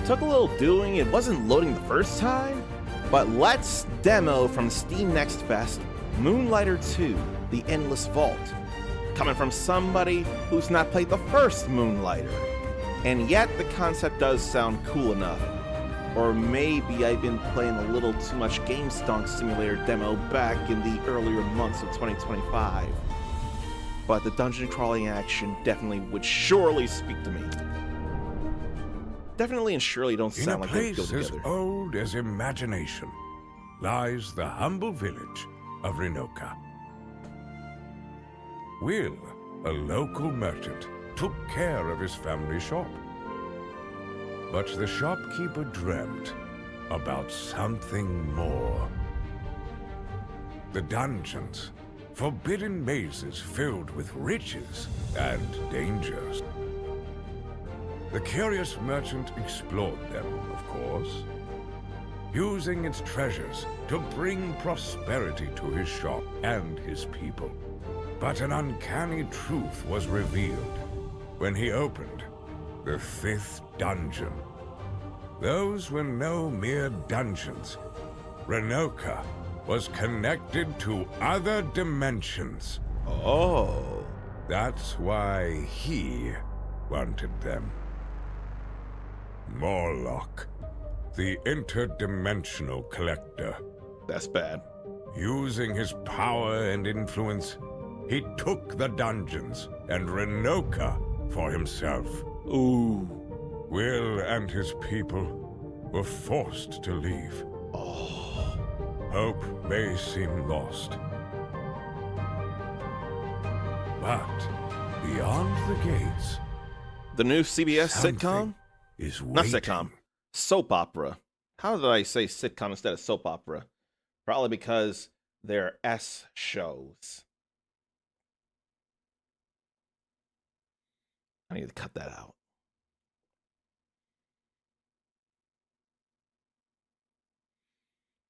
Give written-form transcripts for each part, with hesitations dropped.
Took a little doing, it wasn't loading the first time, but let's demo from Steam Next Fest, Moonlighter 2, The Endless Vault. Coming from somebody who's not played the first Moonlighter. And yet the concept does sound cool enough. Or maybe I've been playing a little too much Game Stonk Simulator demo back in the earlier months of 2025. But the dungeon crawling action definitely would surely speak to me. Definitely and surely don't sound like they go together. In a place as old as imagination lies the humble village of Renoka. Will, a local merchant, took care of his family shop. But the shopkeeper dreamt about something more. The dungeons, forbidden mazes filled with riches and dangers. The curious merchant explored them, of course, using its treasures to bring prosperity to his shop and his people. But an uncanny truth was revealed when he opened the fifth dungeon. Those were no mere dungeons. Renoka was connected to other dimensions. Oh. That's why he wanted them. Morlock, the interdimensional collector. That's bad. Using his power and influence, he took the dungeons and Renoka for himself. Ooh. Will and his people were forced to leave. Oh. Hope may seem lost. But beyond the gates, The new CBS sitcom? is Not waiting. sitcom. Soap opera. How did I say sitcom instead of soap opera? Probably because they're S shows. I need to cut that out.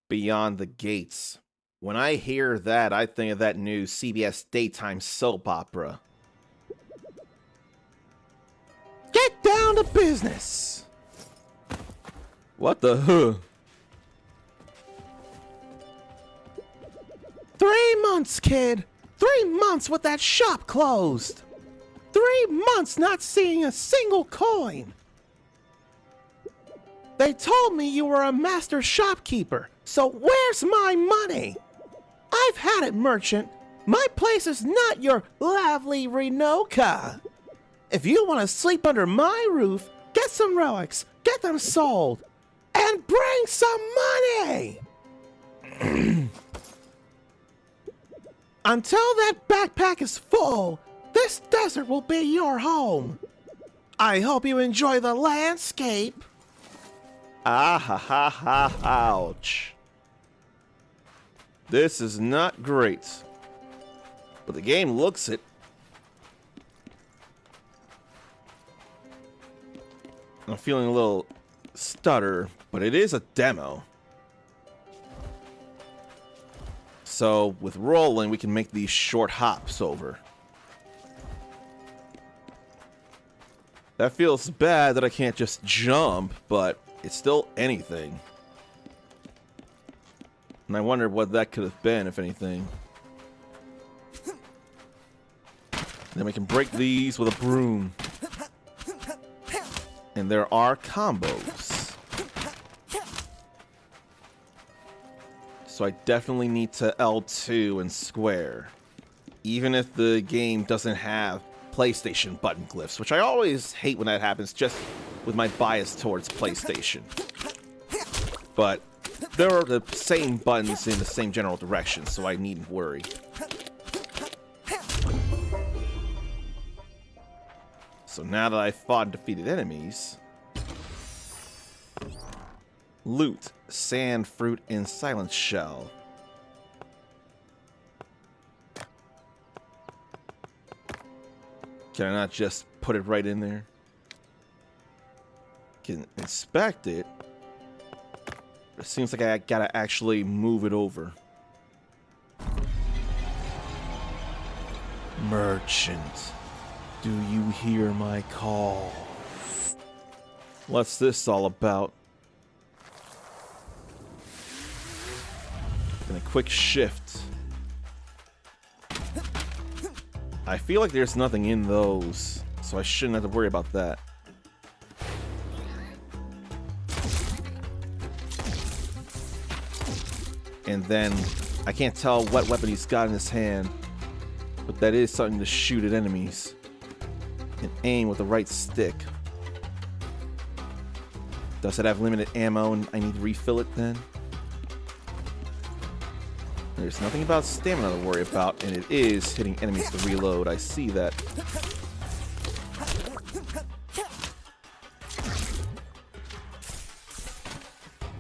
Beyond the Gates. When I hear that, I think of that new CBS daytime soap opera. Get down to business! What the huh? 3 months, kid! 3 months with that shop closed! 3 months not seeing a single coin! They told me you were a master shopkeeper, so where's my money? I've had it, merchant. My place is not your lovely Renoka. If you want to sleep under my roof, get some relics, get them sold, and bring some money! Until that backpack is full, this desert will be your home. I hope you enjoy the landscape. Ah ha ha ha, ouch. This is not great. But the game looks it. I'm feeling a little stutter, but it is a demo. So with rolling, we can make these short hops over. That feels bad that I can't just jump, but it's still anything. And I wonder what that could have been, if anything. Then we can break these with a broom. And there are combos. So I definitely need to L2 and square. Even if the game doesn't have PlayStation button glyphs, which I always hate when that happens, just with my bias towards PlayStation. But there are the same buttons in the same general direction, so I needn't worry. So now that I've fought and defeated enemies, loot, sand, fruit, and silent shell. Can I not just put it right in there? Can inspect it. It seems like I gotta actually move it over. Merchant, do you hear my call? What's this all about? And a quick shift. I feel like there's nothing in those, so I shouldn't have to worry about that. And then, I can't tell what weapon he's got in his hand, but that is something to shoot at enemies. And aim with the right stick. Does it have limited ammo and I need to refill it then? There's nothing about stamina to worry about, and it is hitting enemies to reload. I see that.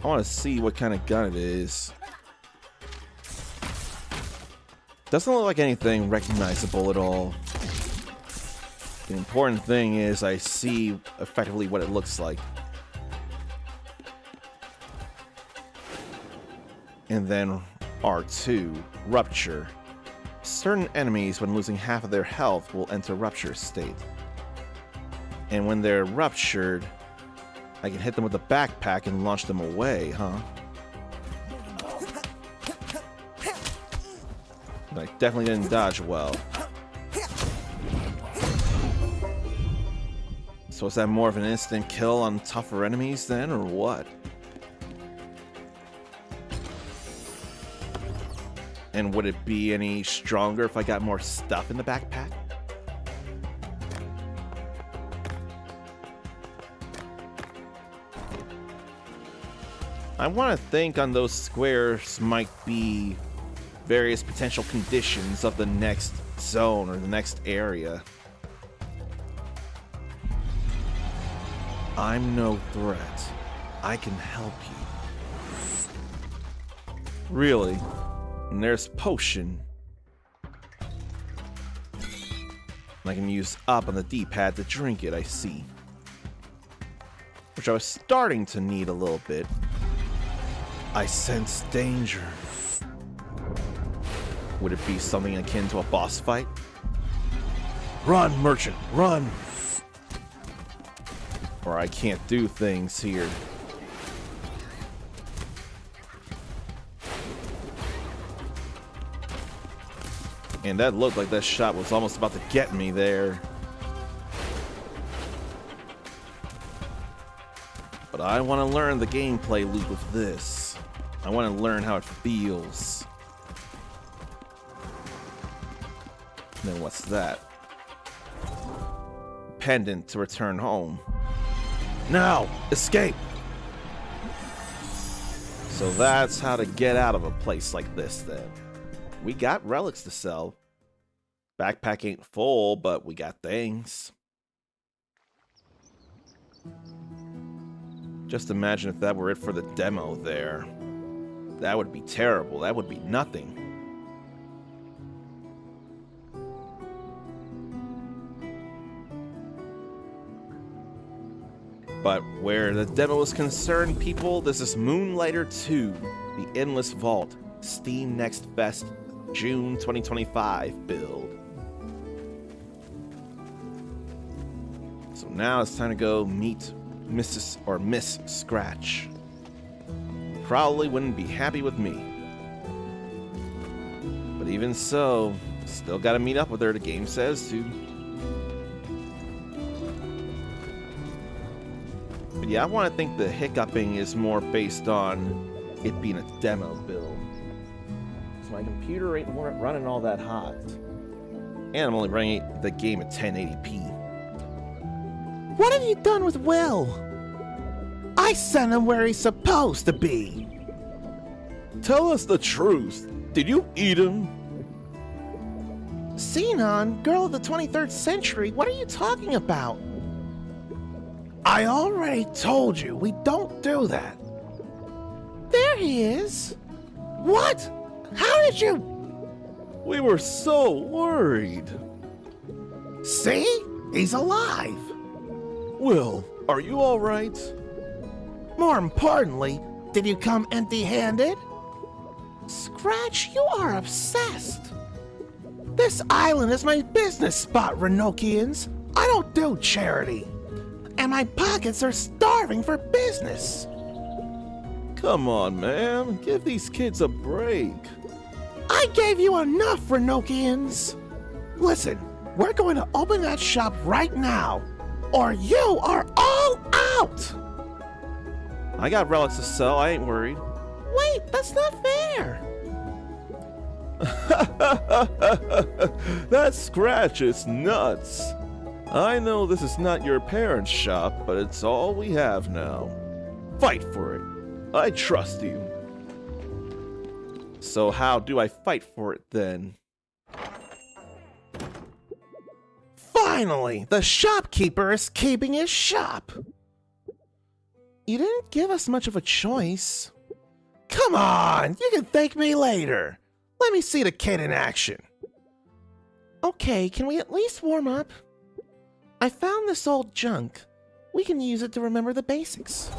I want to see what kind of gun it is. Doesn't look like anything recognizable at all. The important thing is I see effectively what it looks like. And then R2, Rupture. Certain enemies, when losing half of their health, will enter Rupture state. And when they're ruptured, I can hit them with a backpack and launch them away, huh? But I definitely didn't dodge well. So is that more of an instant kill on tougher enemies then, or what? And would it be any stronger if I got more stuff in the backpack? I want to think on those squares might be various potential conditions of the next zone or the next area. I'm no threat. I can help you. Really? And there's potion. I can use up on the D-pad to drink it, I see. Which I was starting to need a little bit. I sense danger. Would it be something akin to a boss fight? Run, merchant, run! Or I can't do things here. And that looked like that shot was almost about to get me there. But I want to learn the gameplay loop of this. I want to learn how it feels. And then what's that? Pendant to return home. Now, escape! So that's how to get out of a place like this then. We got relics to sell. Backpack ain't full, but we got things. Just imagine if that were it for the demo there. That would be terrible. That would be nothing. But where the demo is concerned, people, this is Moonlighter 2, the Endless Vault, Steam Next Fest, June 2025 build. So now it's time to go meet Mrs. or Miss Scratch. Probably wouldn't be happy with me. But even so, still gotta meet up with her, the game says to. But yeah, I want to think the hiccuping is more based on it being a demo build. So my computer ain't running all that hot. And I'm only running the game at 1080p. What have you done with Will? I sent him where he's supposed to be. Tell us the truth. Did you eat him? Xenon, girl of the 23rd century, what are you talking about? I already told you, we don't do that. There he is. What? How did you? We were so worried. See? He's alive. Will, are you all right? More importantly, did you come empty-handed? Scratch, you are obsessed. This island is my business spot, Renokians. I don't do charity. and my pockets are starving for business. Come on, man. Give these kids a break. I gave you enough, Renokians. Listen, we're going to open that shop right now, or you are all out! I got relics to sell. I ain't worried. Wait, that's not fair. That scratch is nuts. I know this is not your parents' shop, but it's all we have now. Fight for it. I trust you. So how do I fight for it then? Finally, the shopkeeper is keeping his shop. You didn't give us much of a choice. Come on, you can thank me later. Let me see the kid in action. Okay, can we at least warm up? I found this old junk. We can use it to remember the basics.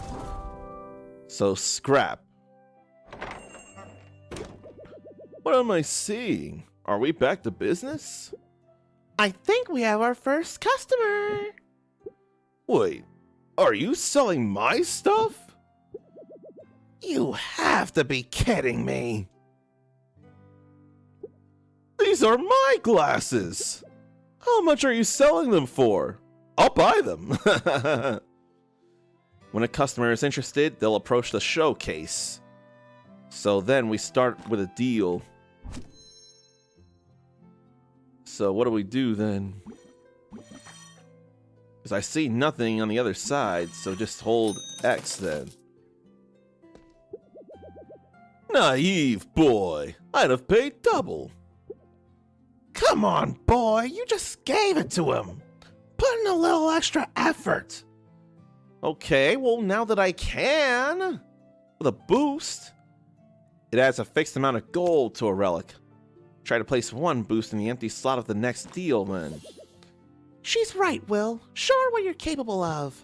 So scrap. What am I seeing? Are we back to business? I think we have our first customer. Wait, are you selling my stuff? You have to be kidding me. These are my glasses. How much are you selling them for? I'll buy them. When a customer is interested, they'll approach the showcase. So then we start with a deal. So what do we do then? Because I see nothing on the other side, so just hold X then. Naive boy. I'd have paid double. Come on, boy, you just gave it to him. Put in a little extra effort. Okay, well now that I can, with a boost, it adds a fixed amount of gold to a relic. Try to place one boost in the empty slot of the next deal then. She's right, Will. Show her what you're capable of.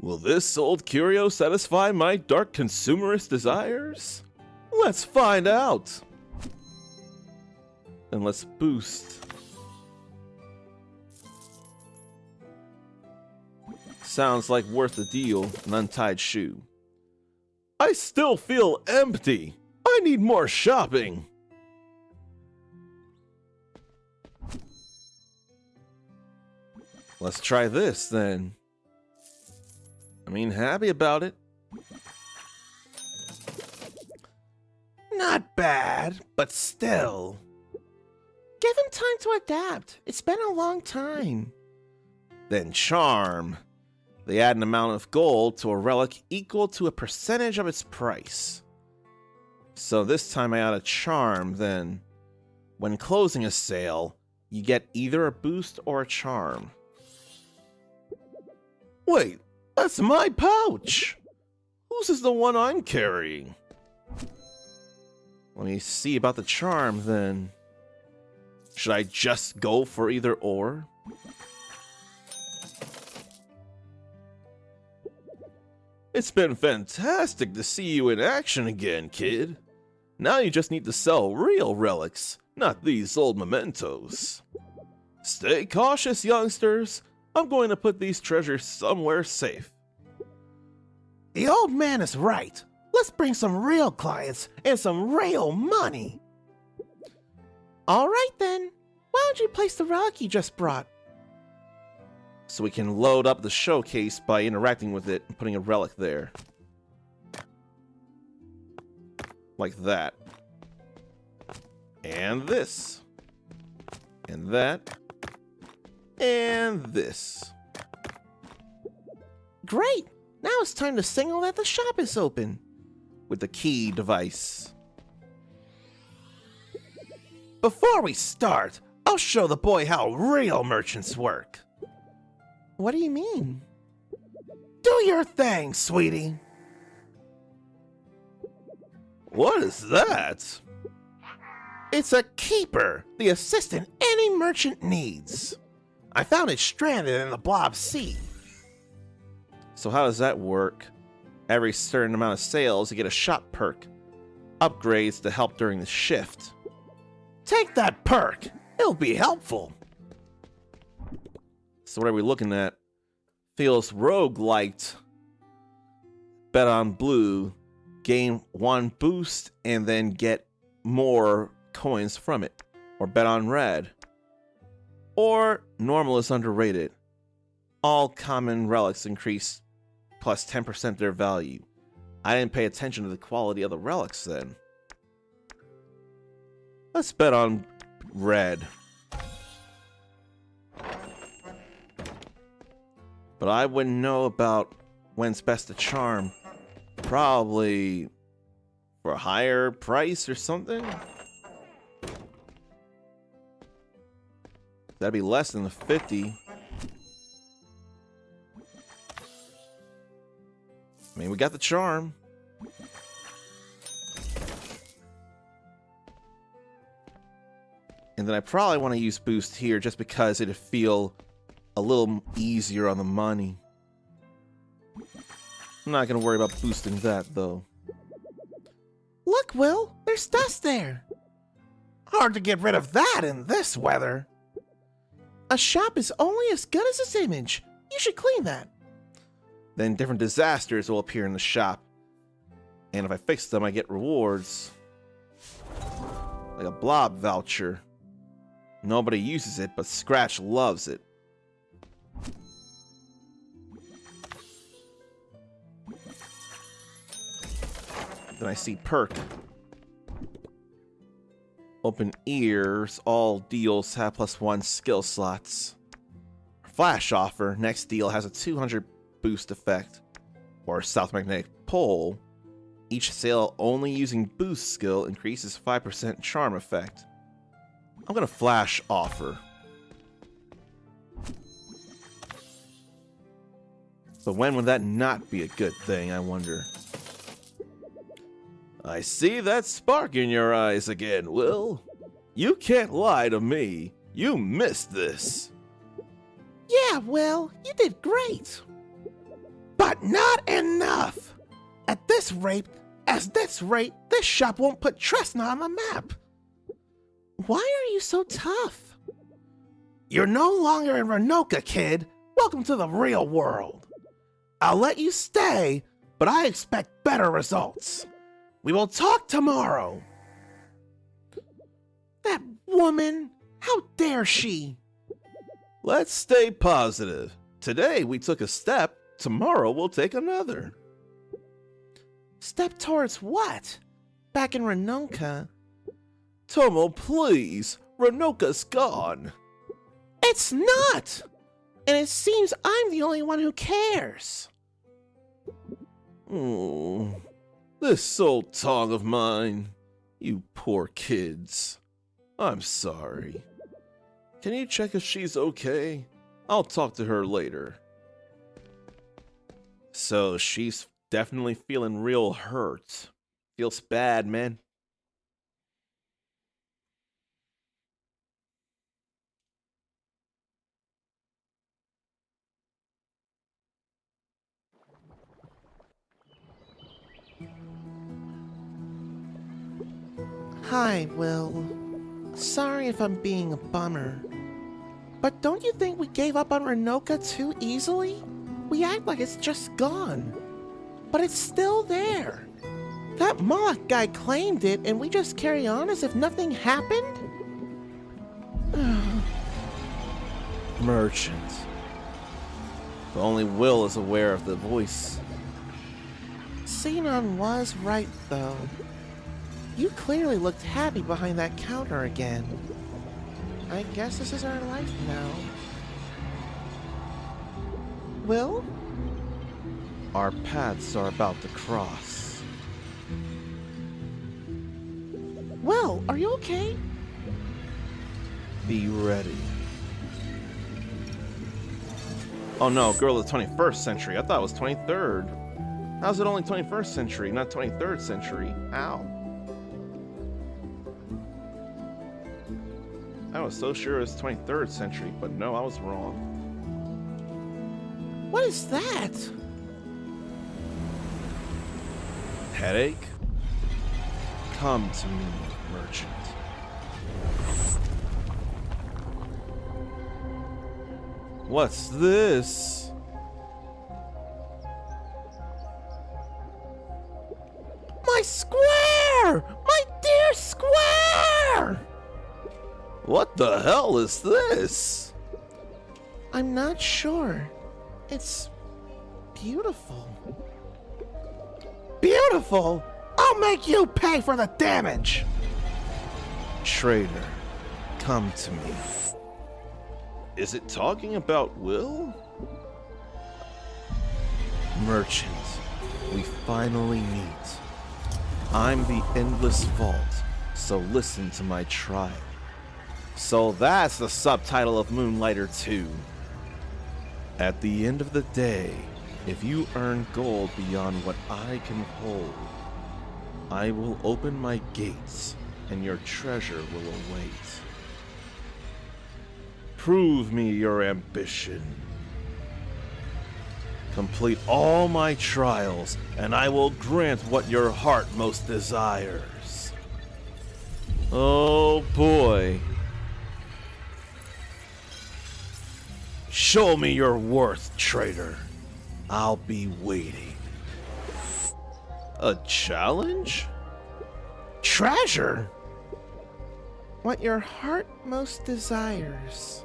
Will this old curio satisfy my dark consumerist desires? Let's find out. And let's boost. Sounds like worth the deal, an untied shoe. I still feel empty. I need more shopping. Let's try this then. I mean, happy about it. Not bad, but still. Give him time to adapt. It's been a long time. Then charm. They add an amount of gold to a relic equal to a percentage of its price. So this time I add a charm, then when closing a sale, you get either a boost or a charm. Wait, that's my pouch! Whose is the one I'm carrying? Let me see about the charm then. Should I just go for either or? It's been fantastic to see you in action again, kid. Now you just need to sell real relics, not these old mementos. Stay cautious, youngsters. I'm going to put these treasures somewhere safe. The old man is right. Let's bring some real clients and some real money. All right then. Why don't you place the relic you just brought? So we can load up the showcase by interacting with it and putting a relic there. Like that. And this. And that. And this. Great! Now it's time to signal that the shop is open. With the key device. Before we start, I'll show the boy how real merchants work. What do you mean? Do your thing, sweetie. What is that? It's a keeper, the assistant any merchant needs. I found it stranded in the Blob Sea. So how does that work? Every certain amount of sales, you get a shop perk. Upgrades to help during the shift. Take that perk. It'll be helpful. So what are we looking at? Feels roguelike. Bet on blue, gain 1 boost, and then get more coins from it. Or bet on red. Or normal is underrated. All common relics increase plus 10% their value. I didn't pay attention to the quality of the relics then. Let's bet on red. But I wouldn't know about when's best to charm. Probably for a higher price or something? That'd be less than the 50. I mean, we got the charm. And then I probably want to use boost here just because it'd feel a little easier on the money. I'm not going to worry about boosting that, though. Look, Will, there's dust there. Hard to get rid of that in this weather. A shop is only as good as its image. You should clean that. Then different disasters will appear in the shop. And if I fix them, I get rewards. Like a blob voucher. Nobody uses it, but Scratch loves it. Then I see perk. Open ears. All deals have +1 skill slots. Flash offer. Next deal has a 200 boost effect. Or South Magnetic Pole. Each sale only using boost skill increases 5% charm effect. I'm gonna flash offer. But when would that not be a good thing, I wonder? I see that spark in your eyes again, Will. You can't lie to me. You missed this. Yeah, Will, you did great. But not enough. At this rate, this shop won't put Tresna on the map. Why are you so tough? You're no longer in Renoka, kid. Welcome to the real world. I'll let you stay, but I expect better results. We will talk tomorrow. That woman, how dare she? Let's stay positive. Today we took a step, tomorrow we'll take another. Step towards what? Back in Renoka. Tomo, please. Renoka's gone. It's not! And it seems I'm the only one who cares. Oh, this soul tongue of mine. You poor kids. I'm sorry. Can you check if she's okay? I'll talk to her later. So she's definitely feeling real hurt. Feels bad, man. Hi, Will. Sorry if I'm being a bummer. But don't you think we gave up on Renoka too easily? We act like it's just gone. But it's still there. That Moloch guy claimed it and we just carry on as if nothing happened? Merchant. But only Will is aware of the voice. Sinon was right, though. You clearly looked happy behind that counter again. I guess this is our life now. Will? Our paths are about to cross. Will, are you okay? Be ready. Oh no, girl of the 21st century. I thought it was 23rd. How's it only 21st century, not 23rd century? Ow. I was so sure it was 23rd century, but no, I was wrong. What is that? Headache? Come to me, merchant. What's this? My square! My dear square! What the hell is this? I'm not sure. It's beautiful. Beautiful? I'll make you pay for the damage! Traitor, come to me. Is it talking about Will? Merchant, we finally meet. I'm the Endless Vault, so listen to my trial. So that's the subtitle of Moonlighter 2. At the end of the day, if you earn gold beyond what I can hold, I will open my gates and your treasure will await. Prove me your ambition. Complete all my trials, and I will grant what your heart most desires. Oh boy. Show me your worth, traitor. I'll be waiting. A challenge? Treasure? What your heart most desires.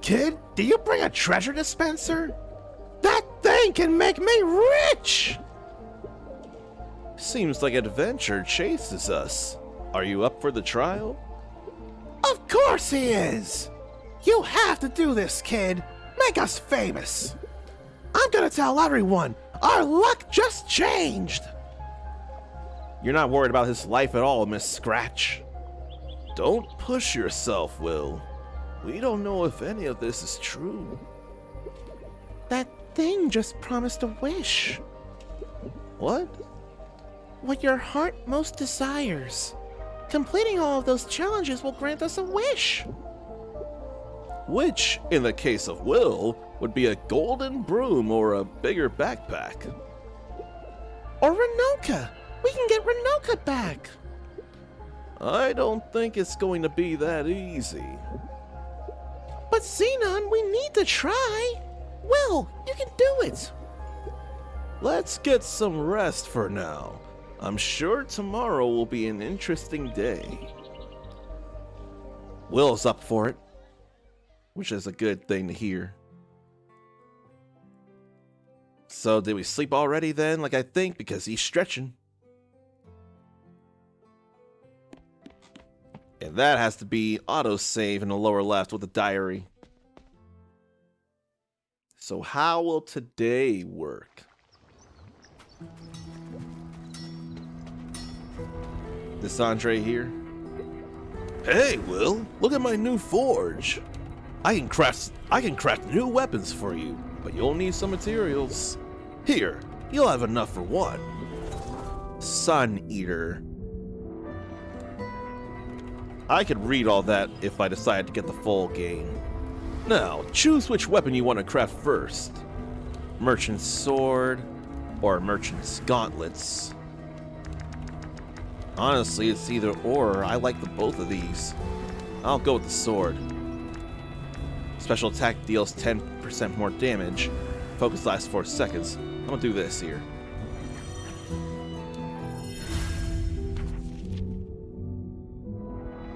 Kid, do you bring a treasure dispenser? That thing can make me rich! Seems like adventure chases us. Are you up for the trial? Of course he is! You have to do this, kid. Make us famous. I'm gonna tell everyone, our luck just changed. You're not worried about his life at all, Miss Scratch. Don't push yourself, Will. We don't know if any of this is true. That thing just promised a wish. What? What your heart most desires. Completing all of those challenges will grant us a wish. Which, in the case of Will, would be a golden broom or a bigger backpack. Or Renoka. We can get Renoka back. I don't think it's going to be that easy. But Xenon, we need to try. Will, you can do it. Let's get some rest for now. I'm sure tomorrow will be an interesting day. Will's up for it, which is a good thing to hear. So did we sleep already then, like I think, because he's stretching. And that has to be autosave in the lower left with the diary. So how will today work? This Andre here. Hey, Will, look at my new forge. I can craft new weapons for you, but you'll need some materials. Here, you'll have enough for one. Sun Eater. I could read all that if I decide to get the full game. Now, choose which weapon you want to craft first. Merchant's Sword or Merchant's Gauntlets. Honestly, it's either or. I like both of these. I'll go with the sword. Special attack deals 10% more damage. Focus lasts 4 seconds. I'm gonna do this here.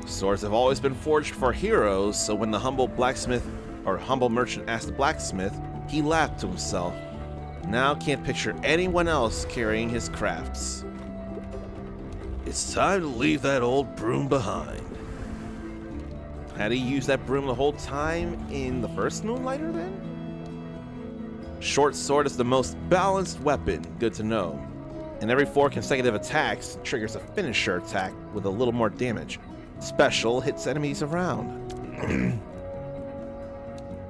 Swords have always been forged for heroes, so when the humble blacksmith or humble merchant asked the blacksmith, he laughed to himself. Now can't picture anyone else carrying his crafts. It's time to leave that old broom behind. Had he used that broom the whole time in the first Moonlighter then? Short sword is the most balanced weapon, good to know. And every 4 consecutive attacks triggers a finisher attack with a little more damage. Special hits enemies around.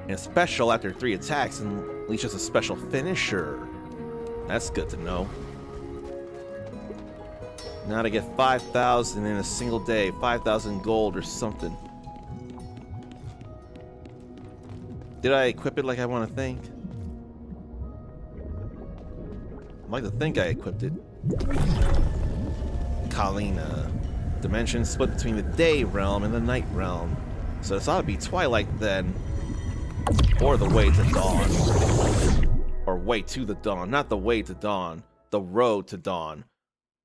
And special after 3 attacks unleashes a special finisher. That's good to know. Now to get 5,000 in a single day, 5,000 gold or something. Did I equip it like I want to think? I'd like to think I equipped it. Kalina. Dimensions split between the day realm and the night realm. So this ought to be Twilight then. Or the way to dawn. Or way to the dawn. Not the way to dawn. The road to dawn.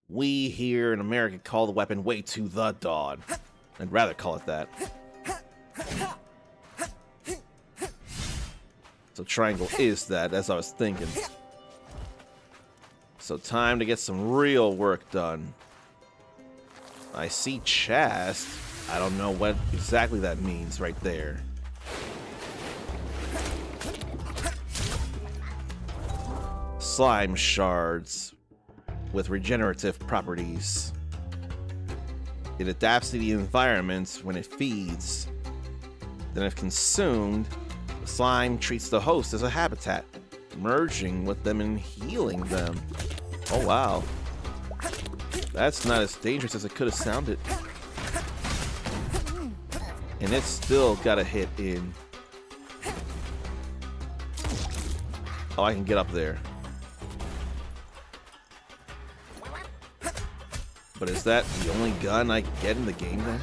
We here in America call the weapon way to the dawn. I'd rather call it that. So triangle is that, as I was thinking. So time to get some real work done. I see chest. I don't know what exactly that means right there. Slime shards with regenerative properties. It adapts to the environment when it feeds. Then if consumed, the slime treats the host as a habitat, merging with them and healing them. Oh wow. That's not as dangerous as it could have sounded. And it's still got a hit in. Oh, I can get up there. But is that the only gun I can get in the game then?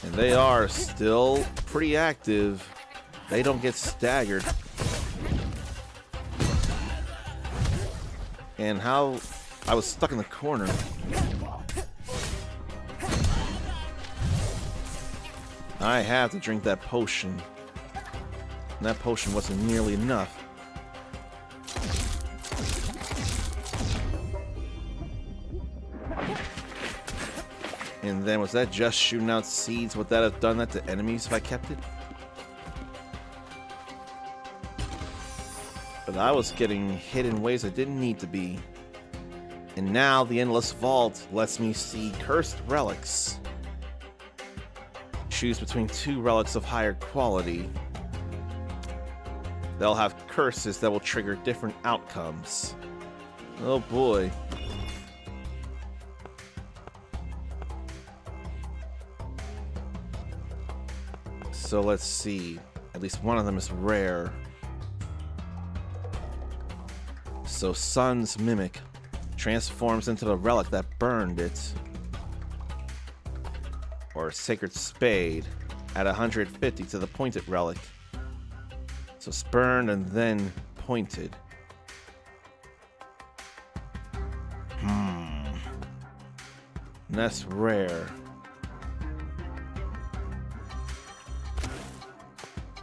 And they are still pretty active. They don't get staggered. And how I was stuck in the corner. I have to drink that potion. And that potion wasn't nearly enough. And then was that just shooting out seeds? Would that have done that to enemies if I kept it? But I was getting hit in ways I didn't need to be. And now the Endless Vault lets me see cursed relics. Choose between 2 relics of higher quality. They'll have curses that will trigger different outcomes. Oh boy. So let's see. At least one of them is rare. So Sun's Mimic transforms into the relic that burned it. Or Sacred Spade at 150 to the pointed relic. So it's burned and then pointed. And that's rare.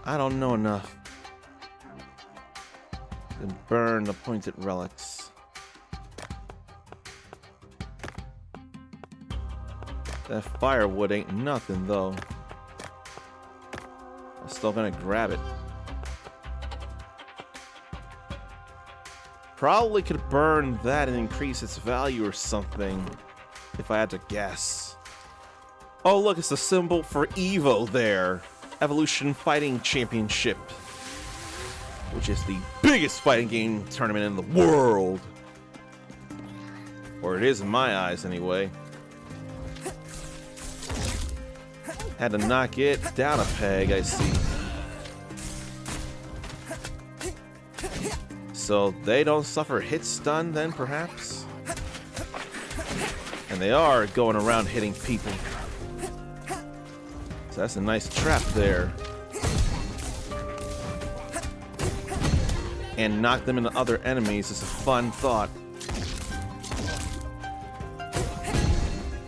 I don't know enough. Then burn the pointed relics. That firewood ain't nothing though. I'm still gonna grab it. Probably could burn that and increase its value or something, if I had to guess. Oh look, it's a symbol for Evo there. Evolution Fighting Championship, which is the biggest fighting game tournament in the world. Or it is in my eyes anyway. Had to knock it down a peg, I see. So they don't suffer hit stun then, perhaps? And they are going around hitting people. So that's a nice trap there. And knock them into other enemies is a fun thought.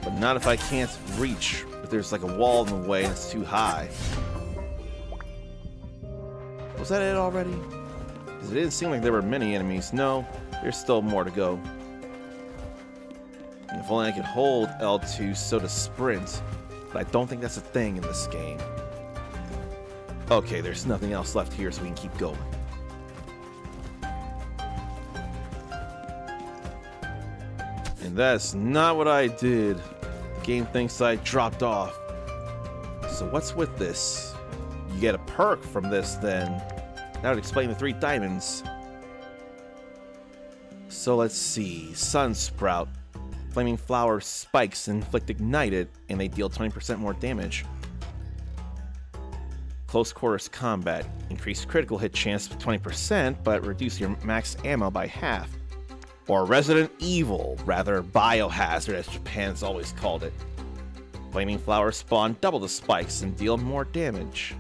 But not if I can't reach. If there's like a wall in the way and it's too high. Was that it already? Because it didn't seem like there were many enemies. No, there's still more to go. And if only I could hold L2 so to sprint. But I don't think that's a thing in this game. Okay, there's nothing else left here, so we can keep going. And that's not what I did. The game thinks I dropped off. So what's with this? You get a perk from this then. That would explain the 3 diamonds. So let's see. Sunsprout. Flaming flower spikes inflict ignited, and they deal 20% more damage. Close quarters combat. Increase critical hit chance by 20%, but reduce your max ammo by half. Or Resident Evil, rather Biohazard as Japan's always called it. Flaming flowers spawn double the spikes and deal more damage.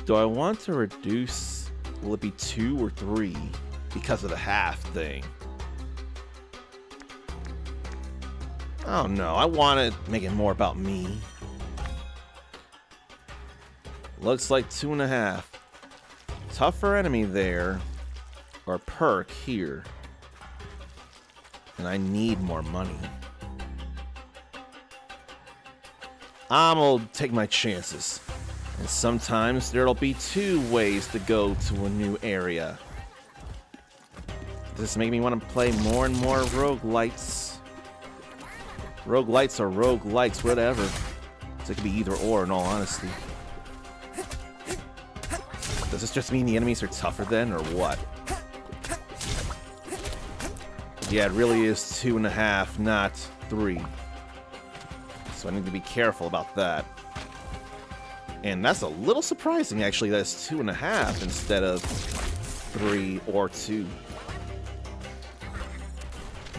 Do I want to reduce... Will it be 2 or 3? Because of the half thing. Oh no, I want to make it more about me. Looks like 2.5. Tougher enemy there. Or perk here. And I need more money. I'm gonna take my chances. And sometimes there'll be 2 ways to go to a new area. This makes me want to play more and more roguelites. Roguelites or roguelikes, whatever. So it could be either or, in all honesty. Does this just mean the enemies are tougher then, or what? Yeah, it really is 2.5, not 3. So I need to be careful about that. And that's a little surprising, actually, that it's 2.5 instead of 3 or 2.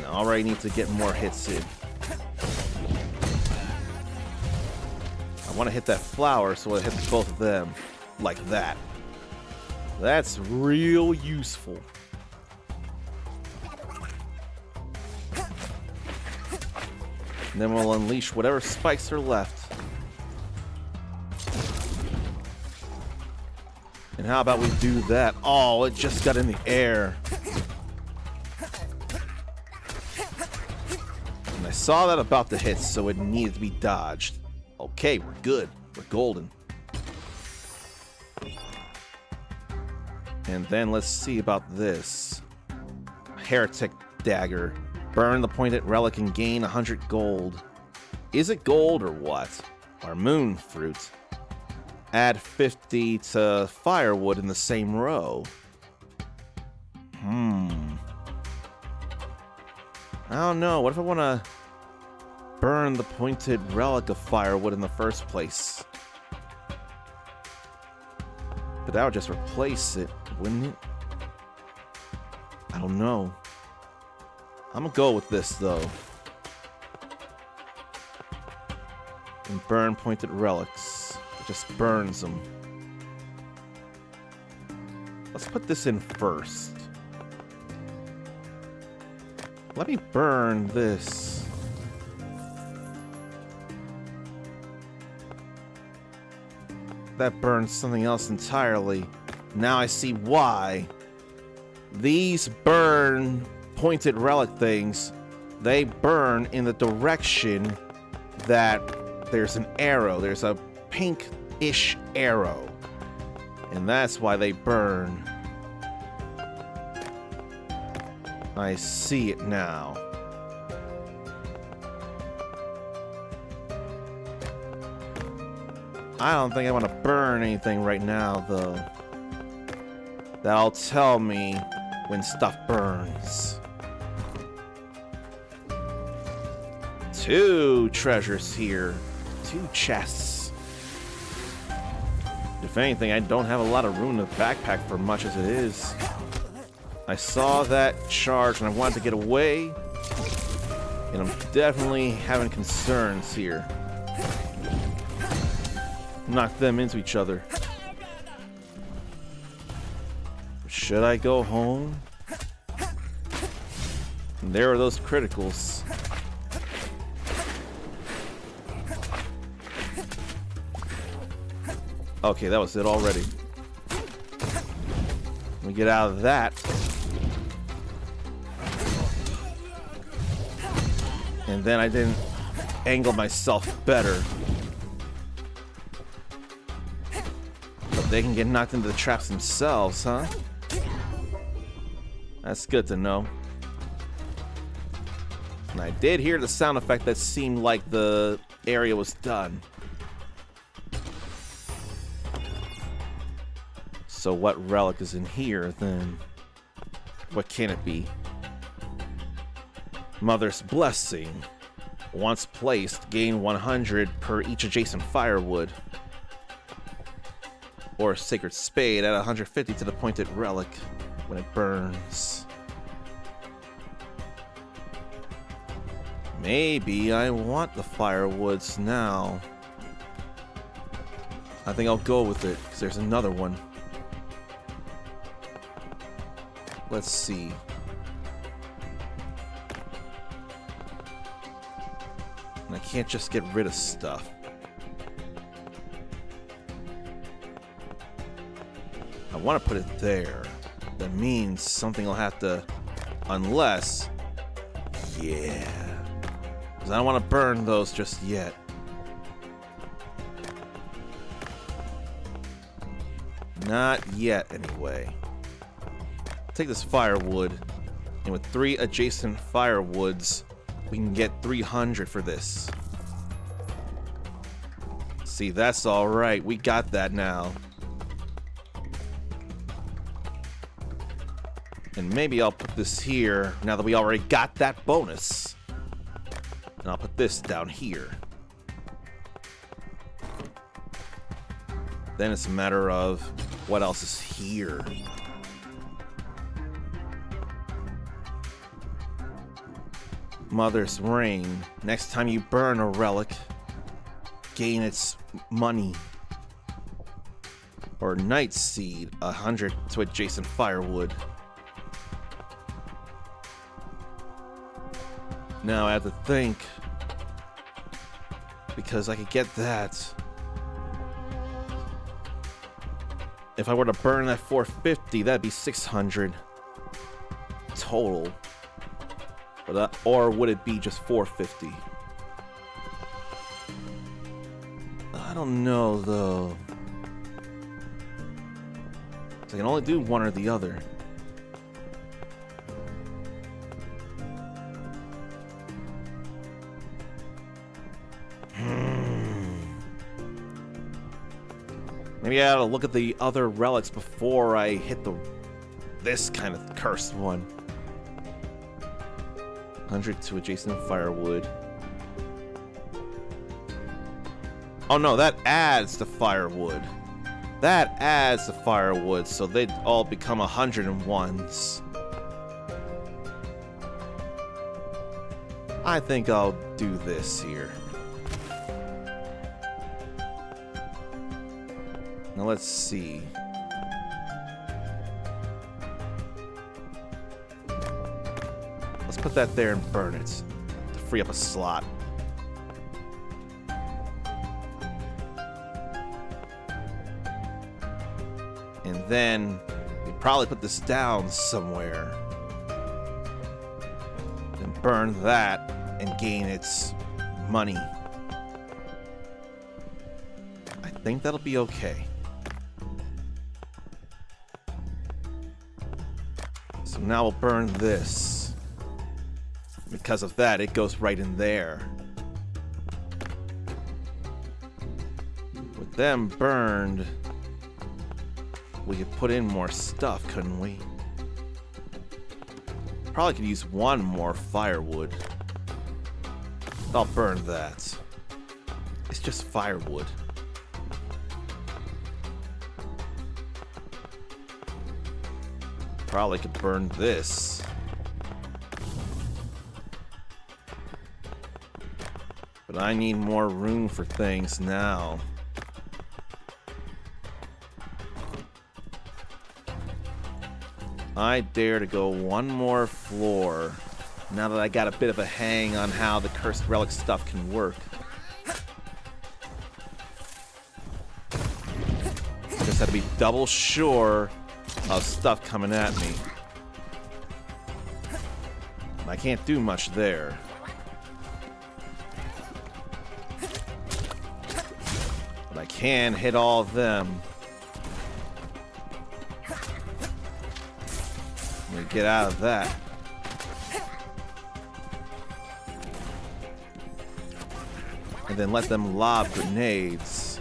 I already need to get more hits in. I want to hit that flower, so I hit both of them like that. That's real useful. And then we'll unleash whatever spikes are left. And how about we do that? Oh, it just got in the air. And I saw that about to hit, so it needed to be dodged. Okay, we're good. We're golden. And then let's see about this. Heretic dagger. Burn the pointed relic and gain 100 gold. Is it gold or what? Or moon fruit? Add 50 to firewood in the same row. I don't know. What if I want to burn the pointed relic of firewood in the first place? But that would just replace it, wouldn't it? I don't know. I'm gonna go with this, though. And burn pointed relics. It just burns them. Let's put this in first. Let me burn this. That burns something else entirely. Now I see why. These burn pointed relic things. They burn in the direction that there's an arrow. There's a pink-ish arrow. And that's why they burn. I see it now. I don't think I want to burn anything right now, though. That'll tell me when stuff burns. 2 treasures here. 2 chests. If anything, I don't have a lot of room in the backpack for much as it is. I saw that charge and I wanted to get away. And I'm definitely having concerns here. Knock them into each other. Should I go home? And there are those criticals. Okay, that was it already. Let me get out of that. And then I didn't angle myself better. But they can get knocked into the traps themselves, huh? That's good to know. And I did hear the sound effect that seemed like the area was done. So what relic is in here, then? What can it be? Mother's Blessing. Once placed, gain 100 per each adjacent firewood. Or Sacred Spade, add 150 to the pointed relic when it burns. Maybe I want the firewoods now. I think I'll go with it, because there's another one. Let's see. And I can't just get rid of stuff. I want to put it there. That means something will have to... Unless... Yeah. Because I don't want to burn those just yet. Not yet, anyway. Take this firewood, and with 3 adjacent firewoods, we can get 300 for this. See, that's alright. We got that now. And maybe I'll put this here, now that we already got that bonus. And I'll put this down here. Then it's a matter of what else is here. Mother's Rain. Next time you burn a relic, gain its money. Or Night Seed, 100 to adjacent firewood. Now I have to think, because I could get that. If I were to burn that 450, that'd be 600 total. But or would it be just 450? I don't know though. So I can only do one or the other. Maybe I ought to look at the other relics before I hit this kind of cursed one. 100 to adjacent firewood. Oh no, that adds to firewood. That adds to firewood, so they'd all become 101s. I think I'll do this here. Now let's see. Let's put that there and burn it to free up a slot. And then we probably put this down somewhere. Then burn that and gain its money. I think that'll be okay. So now we'll burn this. Because of that, it goes right in there. With them burned, we could put in more stuff, couldn't we? Probably could use one more firewood. I'll burn that. It's just firewood. Probably could burn this. But I need more room for things now. I dare to go one more floor, now that I got a bit of a hang on how the cursed relic stuff can work. Just have to be double sure of stuff coming at me. I can't do much there. But I can hit all of them. Let me get out of that. And then let them lob grenades.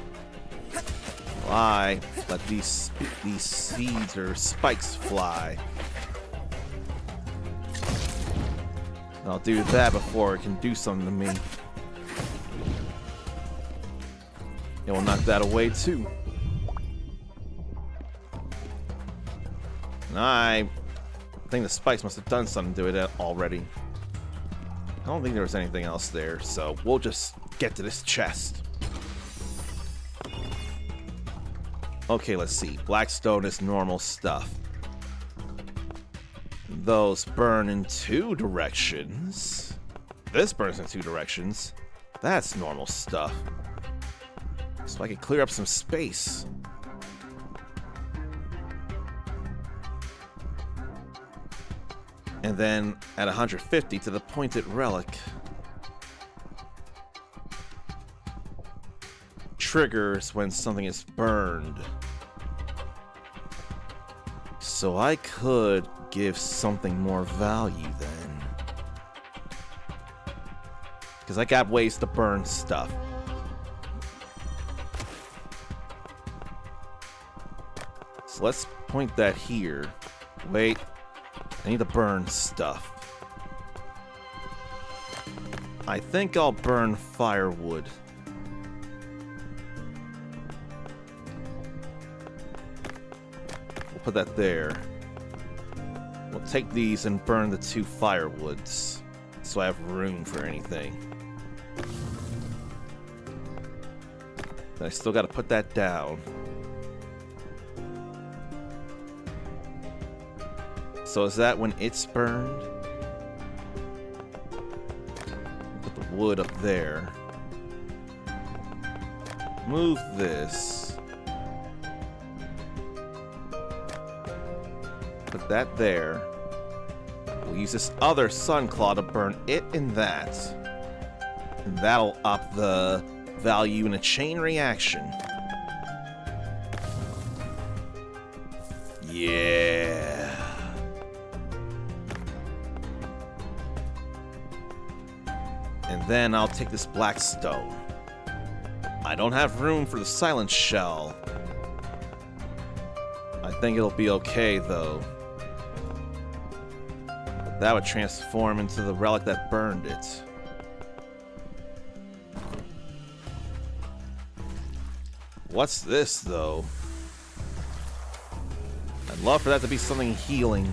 While I let these seeds or spikes fly. And I'll do that before it can do something to me. And we'll knock that away too. And I think the spikes must have done something to it already. How don't think there was anything else there, so we'll just get to this chest. Okay, let's see. Blackstone is normal stuff. Those burn in 2 directions. This burns in 2 directions. That's normal stuff. So I can clear up some space. And then at 150 to the pointed relic. Triggers when something is burned. So I could give something more value then. Because I got ways to burn stuff. So let's point that here. Wait. I need to burn stuff. I think I'll burn firewood. We'll put that there. We'll take these and burn the 2 firewoods, so I have room for anything. Then I still gotta put that down. So is that when it's burned? Put the wood up there. Move this. Put that there. We'll use this other sun claw to burn it and that. And that'll up the value in a chain reaction. Yeah. And then I'll take this black stone. I don't have room for the silent shell. I think it'll be okay, though. That would transform into the relic that burned it. What's this, though? I'd love for that to be something healing.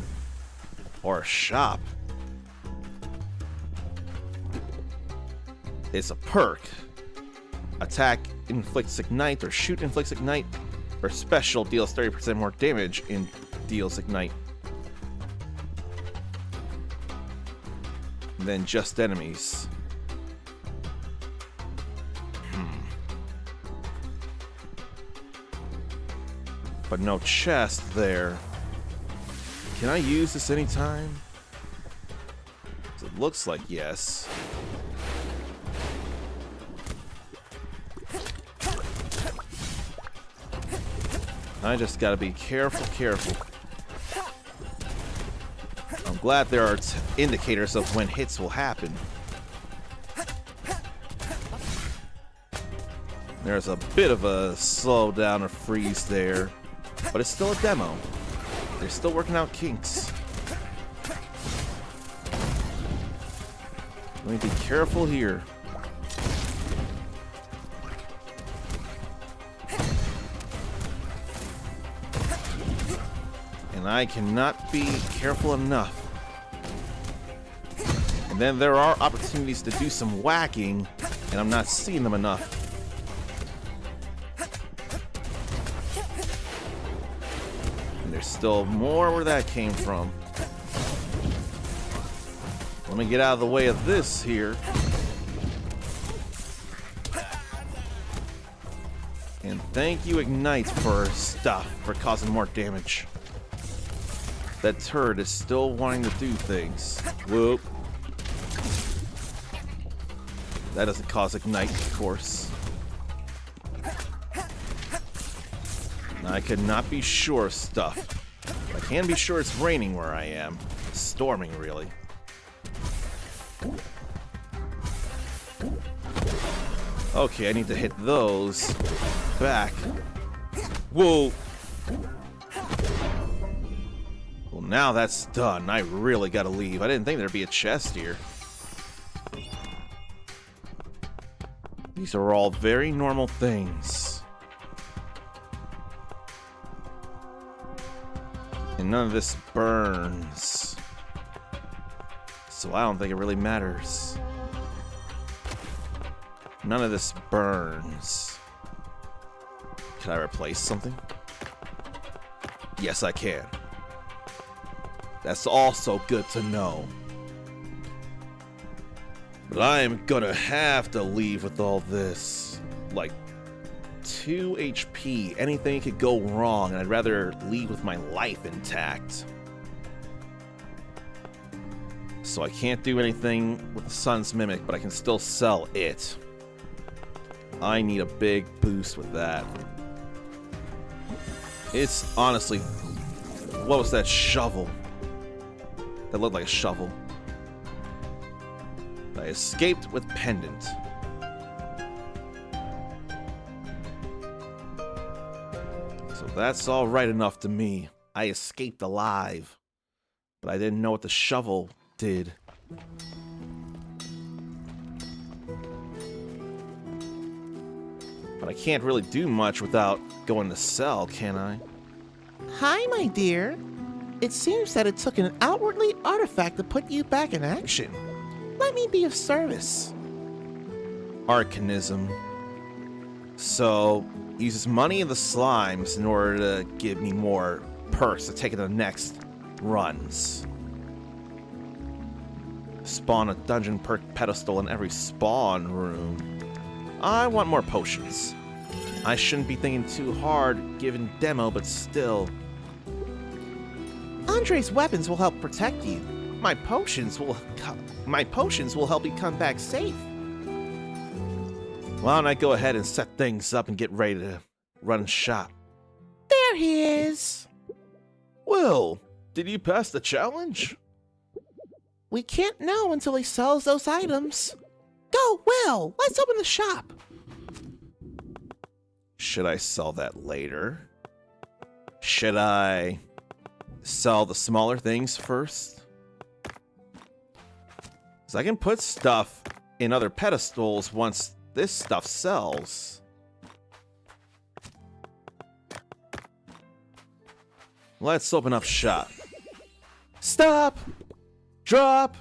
Or a shop. It's a perk. Attack inflicts ignite, or shoot inflicts ignite, or special deals 30% more damage and deals ignite than just enemies. But no chest there. Can I use this anytime? It looks like yes. I just gotta be careful. I'm glad there are indicators of when hits will happen. There's a bit of a slowdown or freeze there, but it's still a demo. They're still working out kinks. Let me be careful here. And I cannot be careful enough. And then there are opportunities to do some whacking, and I'm not seeing them enough. And there's still more where that came from. Let me get out of the way of this here. And thank you, Ignite, for stuff, for causing more damage. That turret is still wanting to do things. Whoop. That doesn't cause Ignite, of course. I could not be sure of stuff. I can be sure it's raining where I am. It's storming, really. Okay, I need to hit those back. Whoa! Well, now that's done. I really gotta leave. I didn't think there'd be a chest here. These are all very normal things. And none of this burns. So I don't think it really matters. None of this burns. Can I replace something? Yes, I can. That's also good to know. But I am gonna have to leave with all this. Like, 2 HP. Anything could go wrong, and I'd rather leave with my life intact. So I can't do anything with the Sun's Mimic, but I can still sell it. I need a big boost with that. It's honestly... What was that shovel? That looked like a shovel. I escaped with pendant. So that's all right enough to me. I escaped alive. But I didn't know what the shovel did. But I can't really do much without going to sell, can I? Hi, my dear. It seems that it took an outwardly artifact to put you back in action. Let me be of service. Arcanism. So, uses money in the slimes in order to give me more perks to take in the next runs. Spawn a dungeon perk pedestal in every spawn room. I want more potions. I shouldn't be thinking too hard given demo, but still. Andre's weapons will help protect you. My potions will help you come back safe. Why don't I go ahead and set things up and get ready to run shop? There he is. Will, did you pass the challenge? We can't know until he sells those items. Go, Will. Let's open the shop. Should I sell that later? Should I sell the smaller things first? Because I can put stuff in other pedestals once this stuff sells. Let's open up shop. Stop! Drop!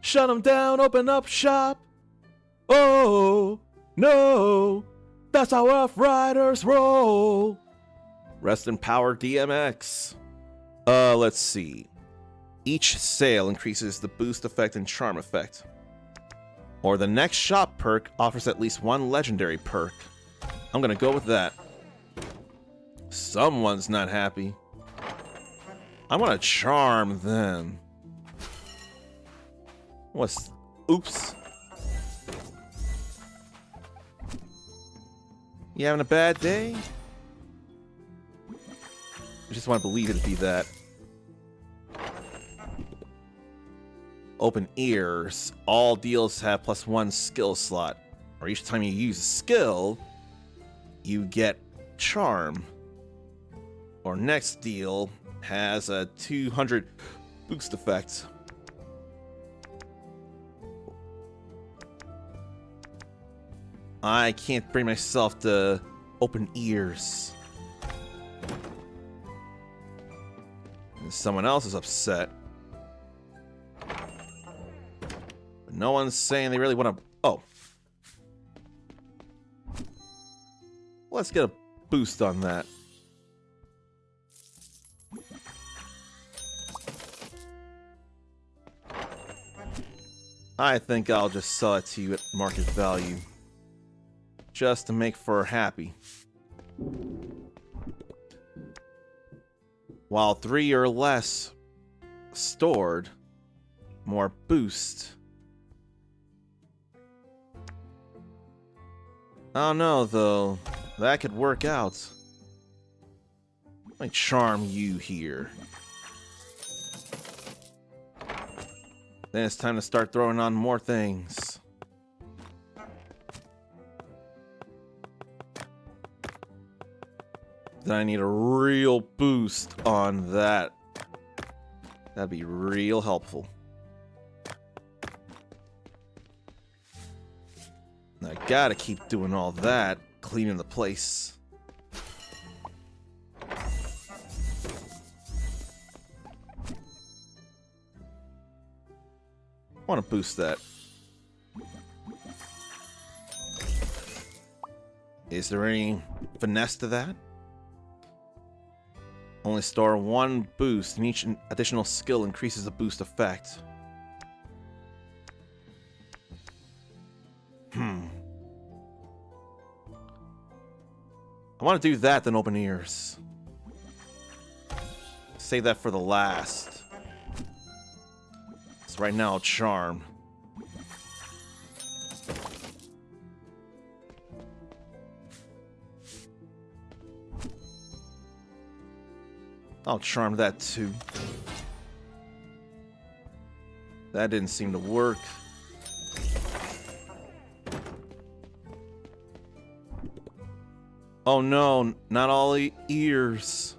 Shut them down, open up shop! Oh, no! That's how Rough Riders roll! Rest in power, DMX. Let's see. Each sale increases the boost effect and charm effect. Or the next shop perk offers at least one legendary perk. I'm gonna go with that. Someone's not happy. I want to charm them. What's... Oops. You having a bad day? I just want to believe it'd be that. Open ears. All deals have +1 skill slot. Or each time you use a skill, you get charm. Or next deal has a 200 boost effect. I can't bring myself to open ears. And someone else is upset. But no one's saying they really want to... Oh. Let's get a boost on that. I think I'll just sell it to you at market value. Just to make her happy. While 3 or less stored, more boost. I don't know though. That could work out. Let me charm you here. Then it's time to start throwing on more things. Then I need a real boost on that. That'd be real helpful. I gotta keep doing all that, cleaning the place. I want to boost that. Is there any finesse to that? Only store 1 boost, and each additional skill increases the boost effect. I want to do that, then open ears. Save that for the last. So right now, charm. I'll charm that too. That didn't seem to work. Oh no, not all ears.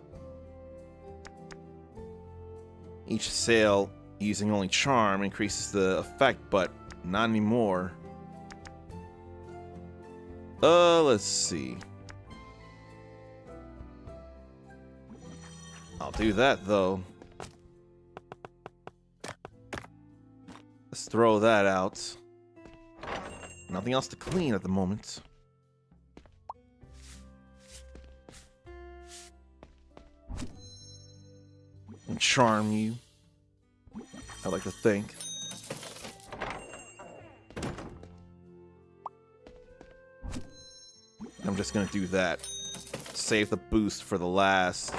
Each sale using only charm increases the effect, but not anymore. Let's see. I'll do that though. Let's throw that out. Nothing else to clean at the moment. And charm you, I like to think. I'm just gonna do that. Save the boost for the last.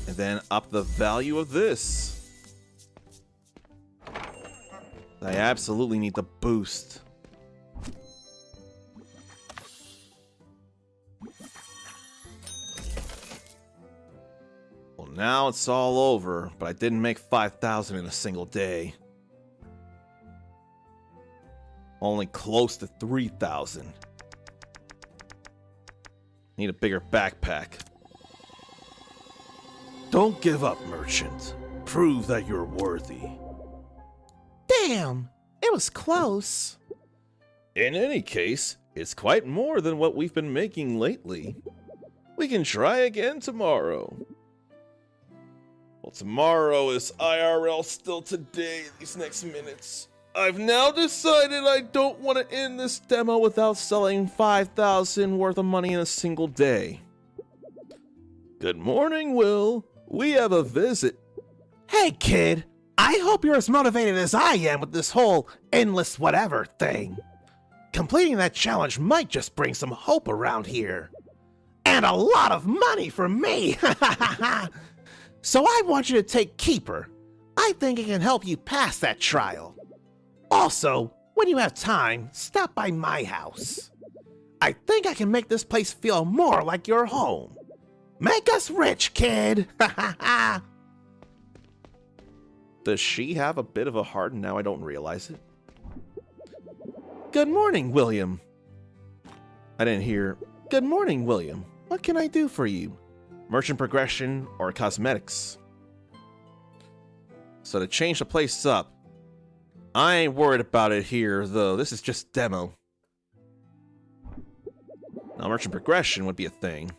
And then up the value of this. I absolutely need the boost. Well, now it's all over, but I didn't make 5,000 in a single day. Only close to 3,000. Need a bigger backpack. Don't give up, merchant. Prove that you're worthy. Damn, it was close. In any case, it's quite more than what we've been making lately. We can try again tomorrow. Well, tomorrow is IRL still today, these next minutes. I've now decided I don't want to end this demo without selling 5,000 worth of money in a single day. Good morning, Will. We have a visit. Hey, kid. I hope you're as motivated as I am with this whole endless whatever thing. Completing that challenge might just bring some hope around here. And a lot of money for me! So I want you to take Keeper. I think it can help you pass that trial. Also, when you have time, stop by my house. I think I can make this place feel more like your home. Make us rich, kid! Does she have a bit of a heart and now I don't realize it? Good morning, William. I didn't hear, good morning, William. What can I do for you? Merchant progression or cosmetics? So to change the place up, I ain't worried about it here, though. This is just demo. Now, merchant progression would be a thing.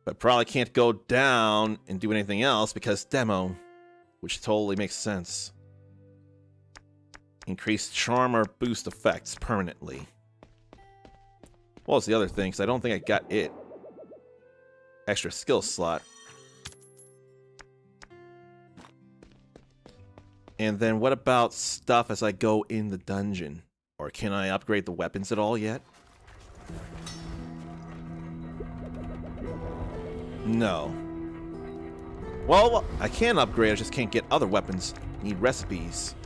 But probably can't go down and do anything else because demo, which totally makes sense. Increase charm or boost effects permanently. What was the other thing? Because I don't think I got it. Extra skill slot. And then what about stuff as I go in the dungeon? Or can I upgrade the weapons at all yet? No. Well, I can upgrade, I just can't get other weapons. Need recipes.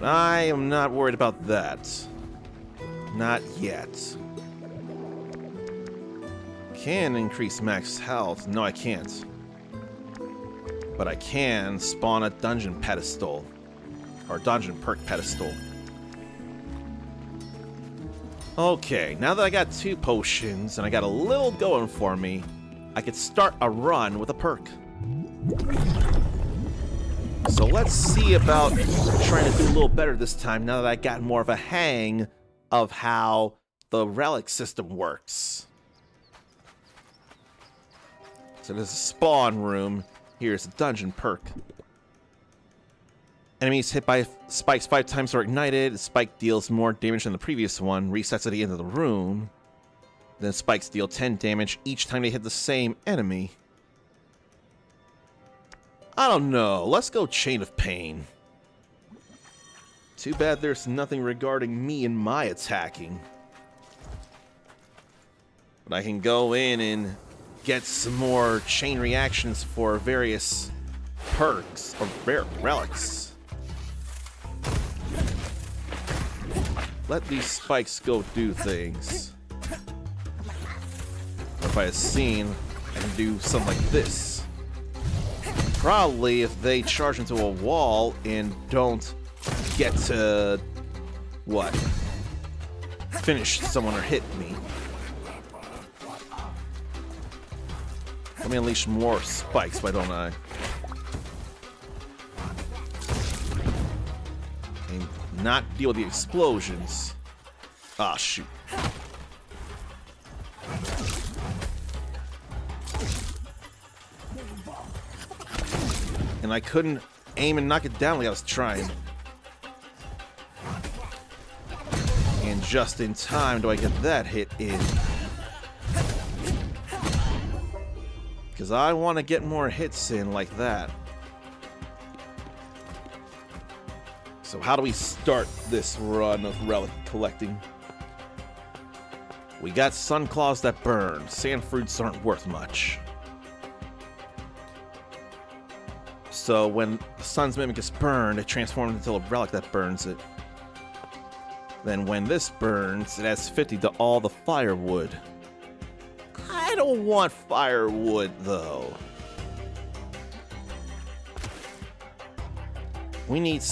I am not worried about that. Not yet. Can increase max health. No, I can't. But I can spawn a dungeon pedestal. Or dungeon perk pedestal. Okay, now that I got 2 potions and I got a little going for me, I could start a run with a perk. So let's see about trying to do a little better this time now that I got more of a hang of how the relic system works. So there's a spawn room. Here's a dungeon perk. Enemies hit by spikes 5 times are ignited. The spike deals more damage than the previous one. Resets at the end of the room. Then spikes deal 10 damage each time they hit the same enemy. I don't know. Let's go Chain of Pain. Too bad there's nothing regarding me and my attacking. But I can go in and get some more chain reactions for various perks or relics. Let these spikes go do things. If I had seen, I can do something like this. Probably if they charge into a wall and don't get to, what? Finish someone or hit me. Let me unleash more spikes, why don't I? And not deal with the explosions. Ah, shoot. And I couldn't aim and knock it down like I was trying. And just in time do I get that hit in. Because I want to get more hits in like that. So how do we start this run of relic collecting? We got sun claws that burn. Sand fruits aren't worth much. So when the sun's mimic is burned, it transforms into a relic that burns it. Then when this burns, it adds 50 to all the firewood. I don't want firewood, though. We need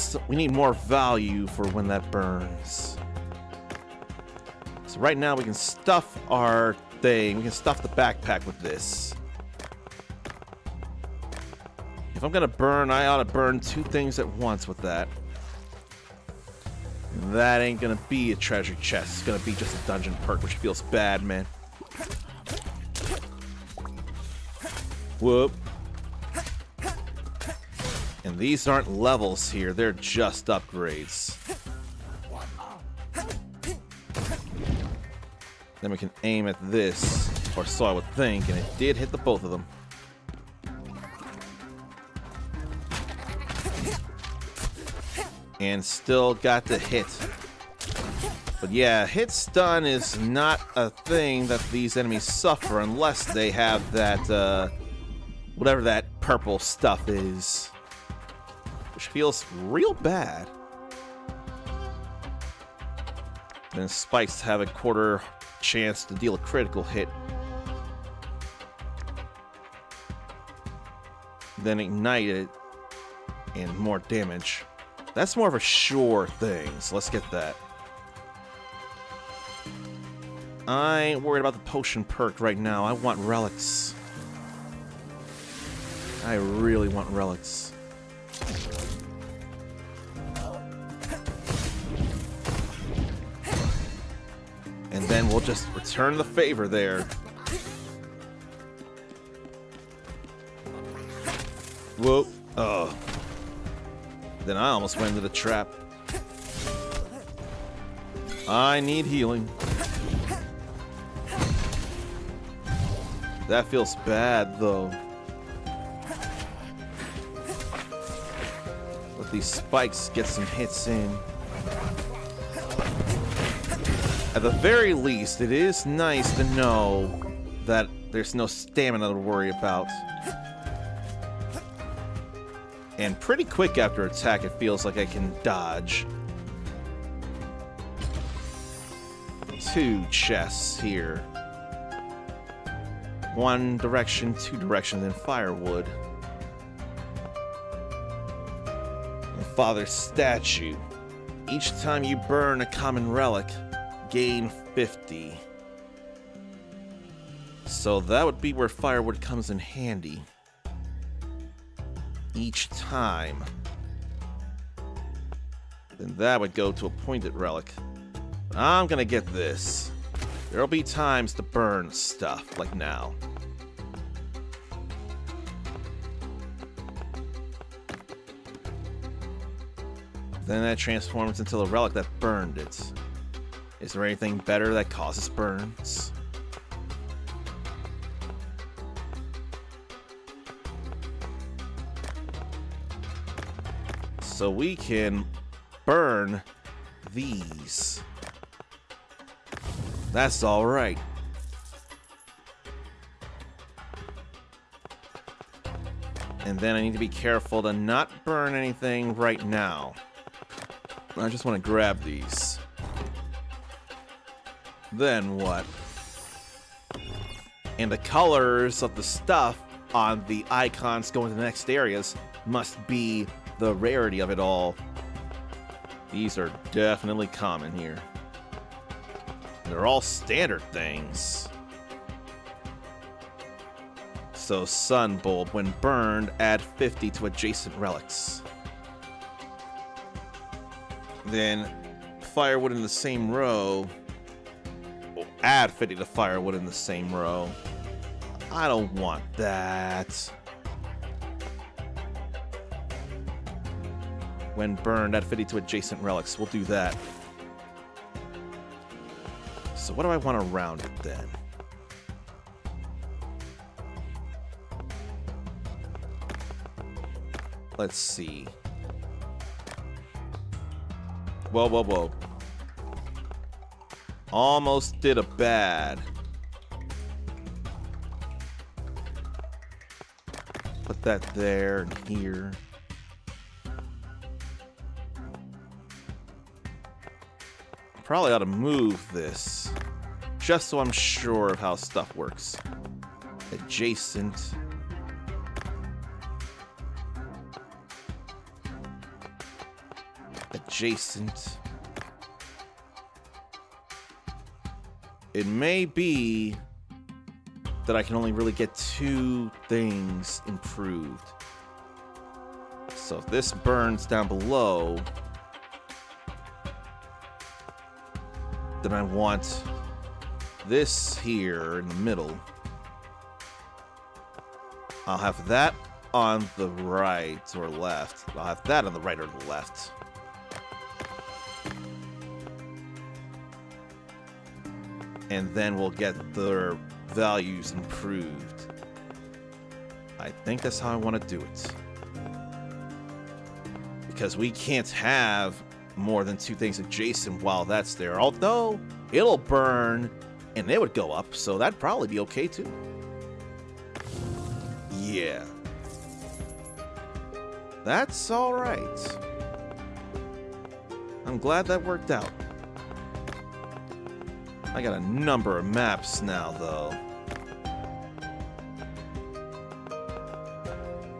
more value for when that burns. So right now we can stuff our thing. We can stuff the backpack with this. If I'm gonna burn, I ought to burn 2 things at once with that. And that ain't gonna be a treasure chest. It's gonna be just a dungeon perk, which feels bad, man. Whoop. And these aren't levels here, they're just upgrades. Then we can aim at this, or so I would think, and it did hit the both of them. And still got the hit. But yeah, hit stun is not a thing that these enemies suffer unless they have that, whatever that purple stuff is. Which feels real bad. Then spikes have a 1/4 chance to deal a critical hit. Then ignite it and more damage. That's more of a sure thing, so let's get that. I ain't worried about the potion perk right now. I want relics. I really want relics. And then we'll just return the favor there. Whoa. Oh. Then I almost went into the trap. I need healing. That feels bad, though. Let these spikes get some hits in. At the very least, it is nice to know that there's no stamina to worry about. And pretty quick after attack, it feels like I can dodge. 2 chests here. 1 direction, 2 directions, and firewood. The Father's statue. Each time you burn a common relic, gain 50. So that would be where firewood comes in handy. Each time. Then that would go to a pointed relic. I'm gonna get this. There'll be times to burn stuff, like now. Then that transforms into a relic that burned it. Is there anything better that causes burns? So we can burn these. That's all right. And then I need to be careful to not burn anything right now. I just want to grab these. Then what? And the colors of the stuff on the icons going to the next areas must be the rarity of it all. These are definitely common here. They're all standard things. So Sun Bulb, when burned, add 50 to adjacent relics. Then firewood in the same row. Add 50 to firewood in the same row. I don't want that. When burned, add 50 to adjacent relics. We'll do that. So what do I want around it then? Let's see. Whoa, whoa, whoa. Almost did a bad. Put that there and here. Probably ought to move this, just so I'm sure of how stuff works. Adjacent. Adjacent. It may be that I can only really get 2 things improved. So if this burns down below, then I want this here in the middle. I'll have that on the right or left. I'll have that on the right or the left. And then we'll get their values improved. I think that's how I want to do it. Because we can't have more than 2 things adjacent while that's there. Although, it'll burn and it would go up, so that'd probably be okay too. Yeah. That's alright. I'm glad that worked out. I got a number of maps now, though.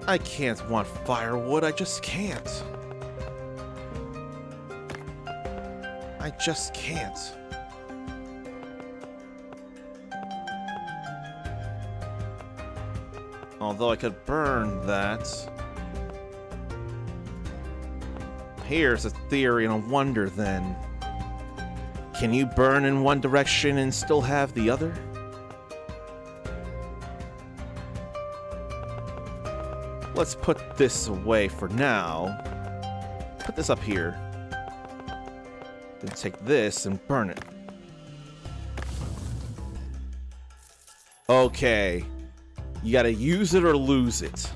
I can't want firewood, I just can't. I just can't. Although I could burn that. Here's a theory and a wonder then. Can you burn in one direction and still have the other? Let's put this away for now. Put this up here. Then take this and burn it. Okay. You gotta use it or lose it.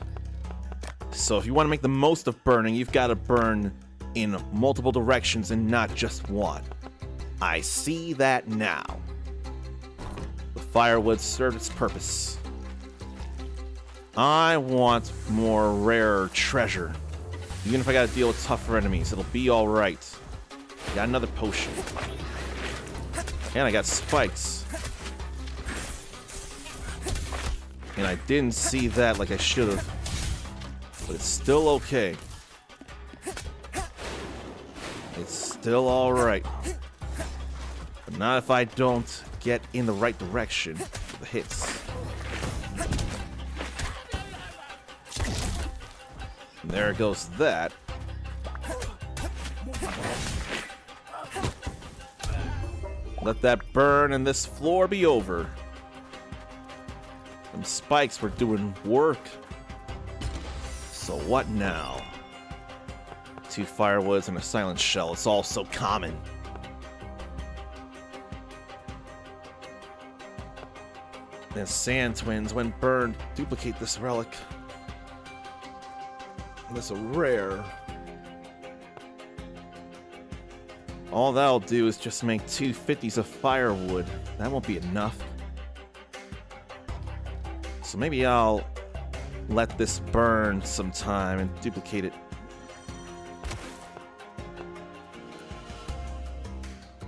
So if you want to make the most of burning, you've got to burn in multiple directions and not just one. I see that now. The firewood served its purpose. I want more rare treasure. Even if I gotta deal with tougher enemies, it'll be alright. Got another potion. And I got spikes. And I didn't see that like I should have. But it's still okay. It's still alright. But not if I don't get in the right direction for the hits. And there goes that. Let that burn and this floor be over. Them spikes were doing work. So what now? 2 firewoods and a silent shell. It's all so common. Then sand twins, when burned, duplicate this relic. This is a rare. All that'll do is just make 2 50s of firewood. That won't be enough. So maybe I'll let this burn sometime and duplicate it.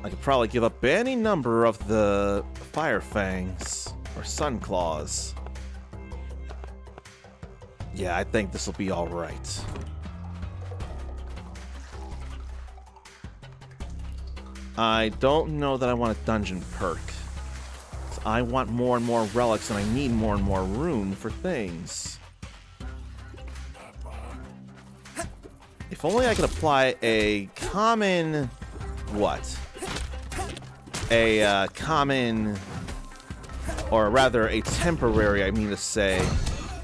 I could probably give up any number of the fire fangs or sun claws. Yeah, I think this will be all right. I don't know that I want a dungeon perk. I want more and more relics, and I need more and more room for things. If only I could apply a common... what? A common... or rather, a temporary, I mean to say.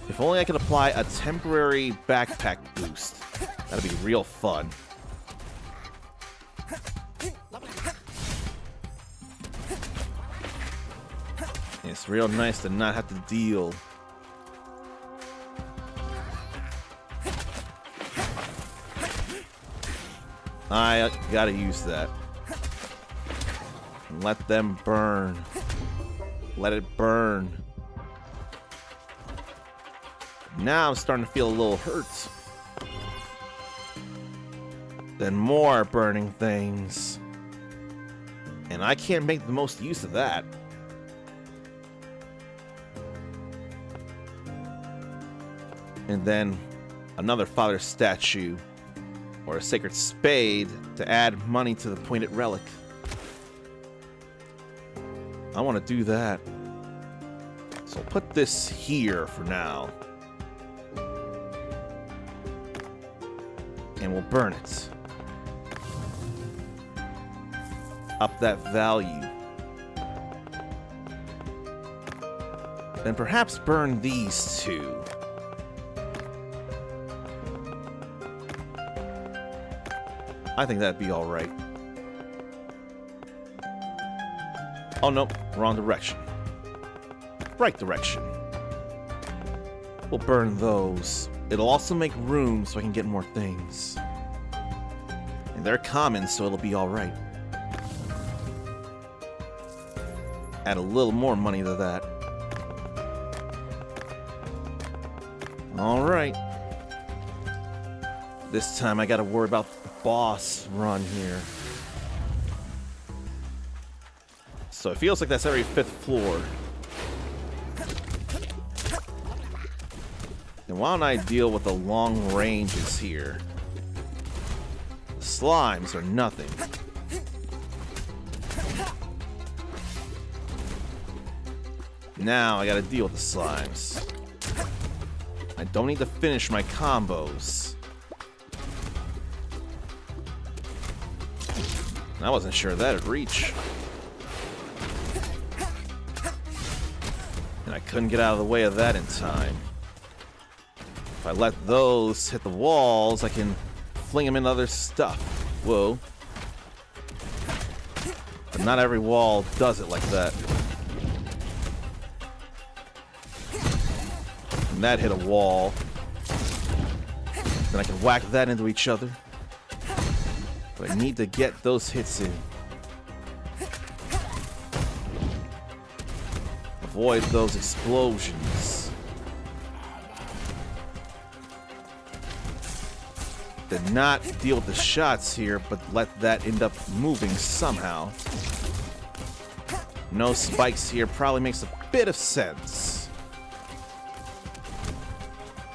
If only I could apply a temporary backpack boost. That'd be real fun. It's real nice to not have to deal. I gotta use that. Let them burn. Let it burn. Now I'm starting to feel a little hurt. Then more burning things. And I can't make the most use of that. And then another father statue or a sacred spade to add money to the pointed relic. I want to do that. So I'll put this here for now. And we'll burn it. Up that value. Then perhaps burn these 2. I think that'd be alright. Oh, nope. Wrong direction. Right direction. We'll burn those. It'll also make room so I can get more things. And they're common, so it'll be alright. Add a little more money to that. Alright. This time I gotta worry about the boss run here. So it feels like that's every 5th floor. And why don't I deal with the long ranges here? The slimes are nothing. Now I gotta deal with the slimes. I don't need to finish my combos. I wasn't sure that'd reach. And I couldn't get out of the way of that in time. If I let those hit the walls, I can fling them into other stuff. Whoa. But not every wall does it like that. And that hit a wall. Then I can whack that into each other. But I need to get those hits in. Avoid those explosions. Did not deal with the shots here, but let that end up moving somehow. No spikes here probably makes a bit of sense.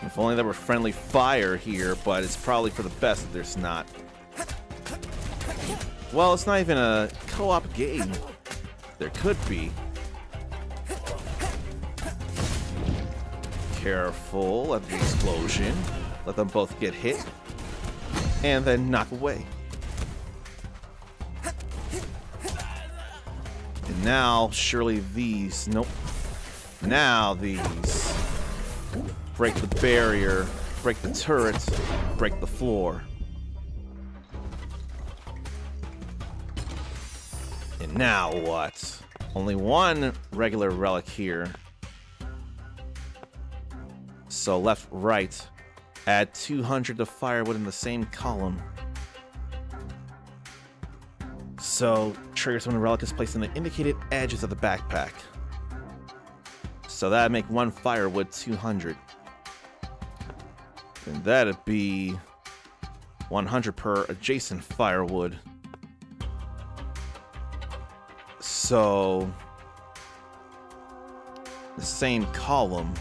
If only there were friendly fire here, but it's probably for the best that there's not. Well, it's not even a co-op game. There could be. Careful at the explosion. Let them both get hit. And then knock away. And now, surely these... Nope. Now these... Break the barrier, break the turret, break the floor. And now what? Only one regular relic here. So left, right. Add 200 to firewood in the same column. So triggers when a relic is placed in the indicated edges of the backpack. So that'd make one firewood 200. And that'd be 100 per adjacent firewood. So the same column.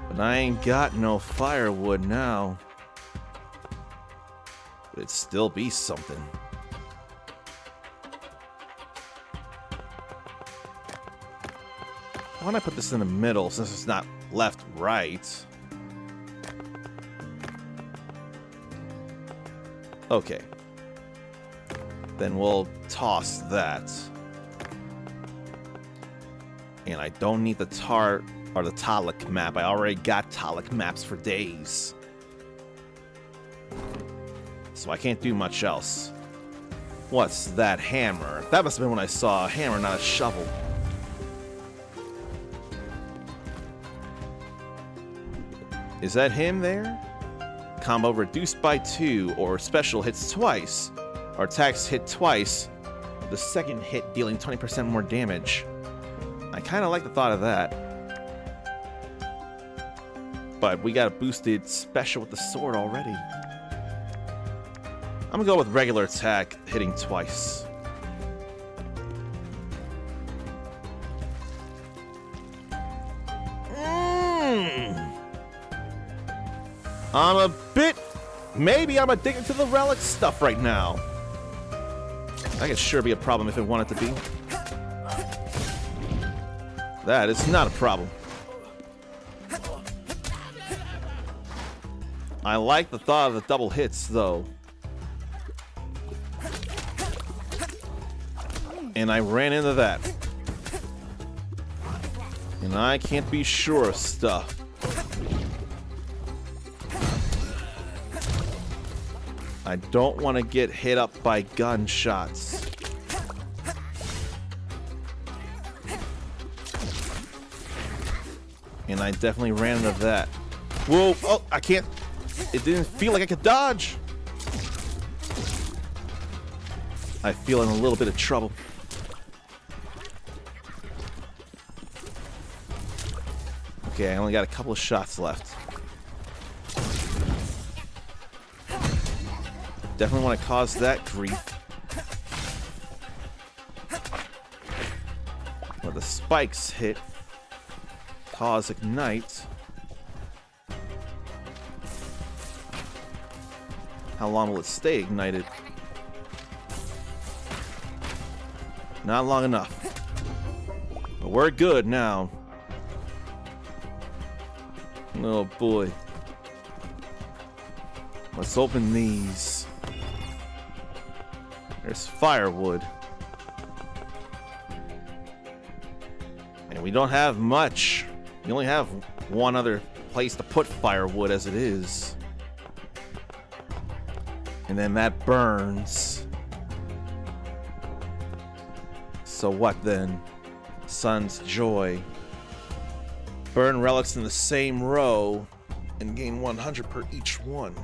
But I ain't got no firewood now. But it'd still be something. Why don't I put this in the middle since it's not left, right? Okay. Then we'll toss that. And I don't need the tar or the Talik map. I already got Talik maps for days. So I can't do much else. What's that hammer? That must have been when I saw a hammer, not a shovel. Is that him there? Combo reduced by 2 or special hits twice. Or attacks hit twice. The second hit dealing 20% more damage. I kind of like the thought of that. But we got a boosted special with the sword already. I'm gonna go with regular attack hitting twice. I'm a bit... Maybe I'm addicted to the relic stuff right now. That could sure be a problem if it wanted to be. That is not a problem. I like the thought of the double hits, though. And I ran into that. And I can't be sure of stuff. I don't want to get hit up by gunshots. And I definitely ran into that. Whoa! Oh, I can't. It didn't feel like I could dodge. I feel in a little bit of trouble. Okay, I only got a couple of shots left. Definitely want to cause that grief. Where the spikes hit, cause ignite. How long will it stay ignited? Not long enough. But we're good now. Oh boy. Let's open these. There's firewood. And we don't have much. We only have one other place to put firewood as it is. And then that burns. So what then? Sun's Joy. Burn relics in the same row and gain 100 per each one.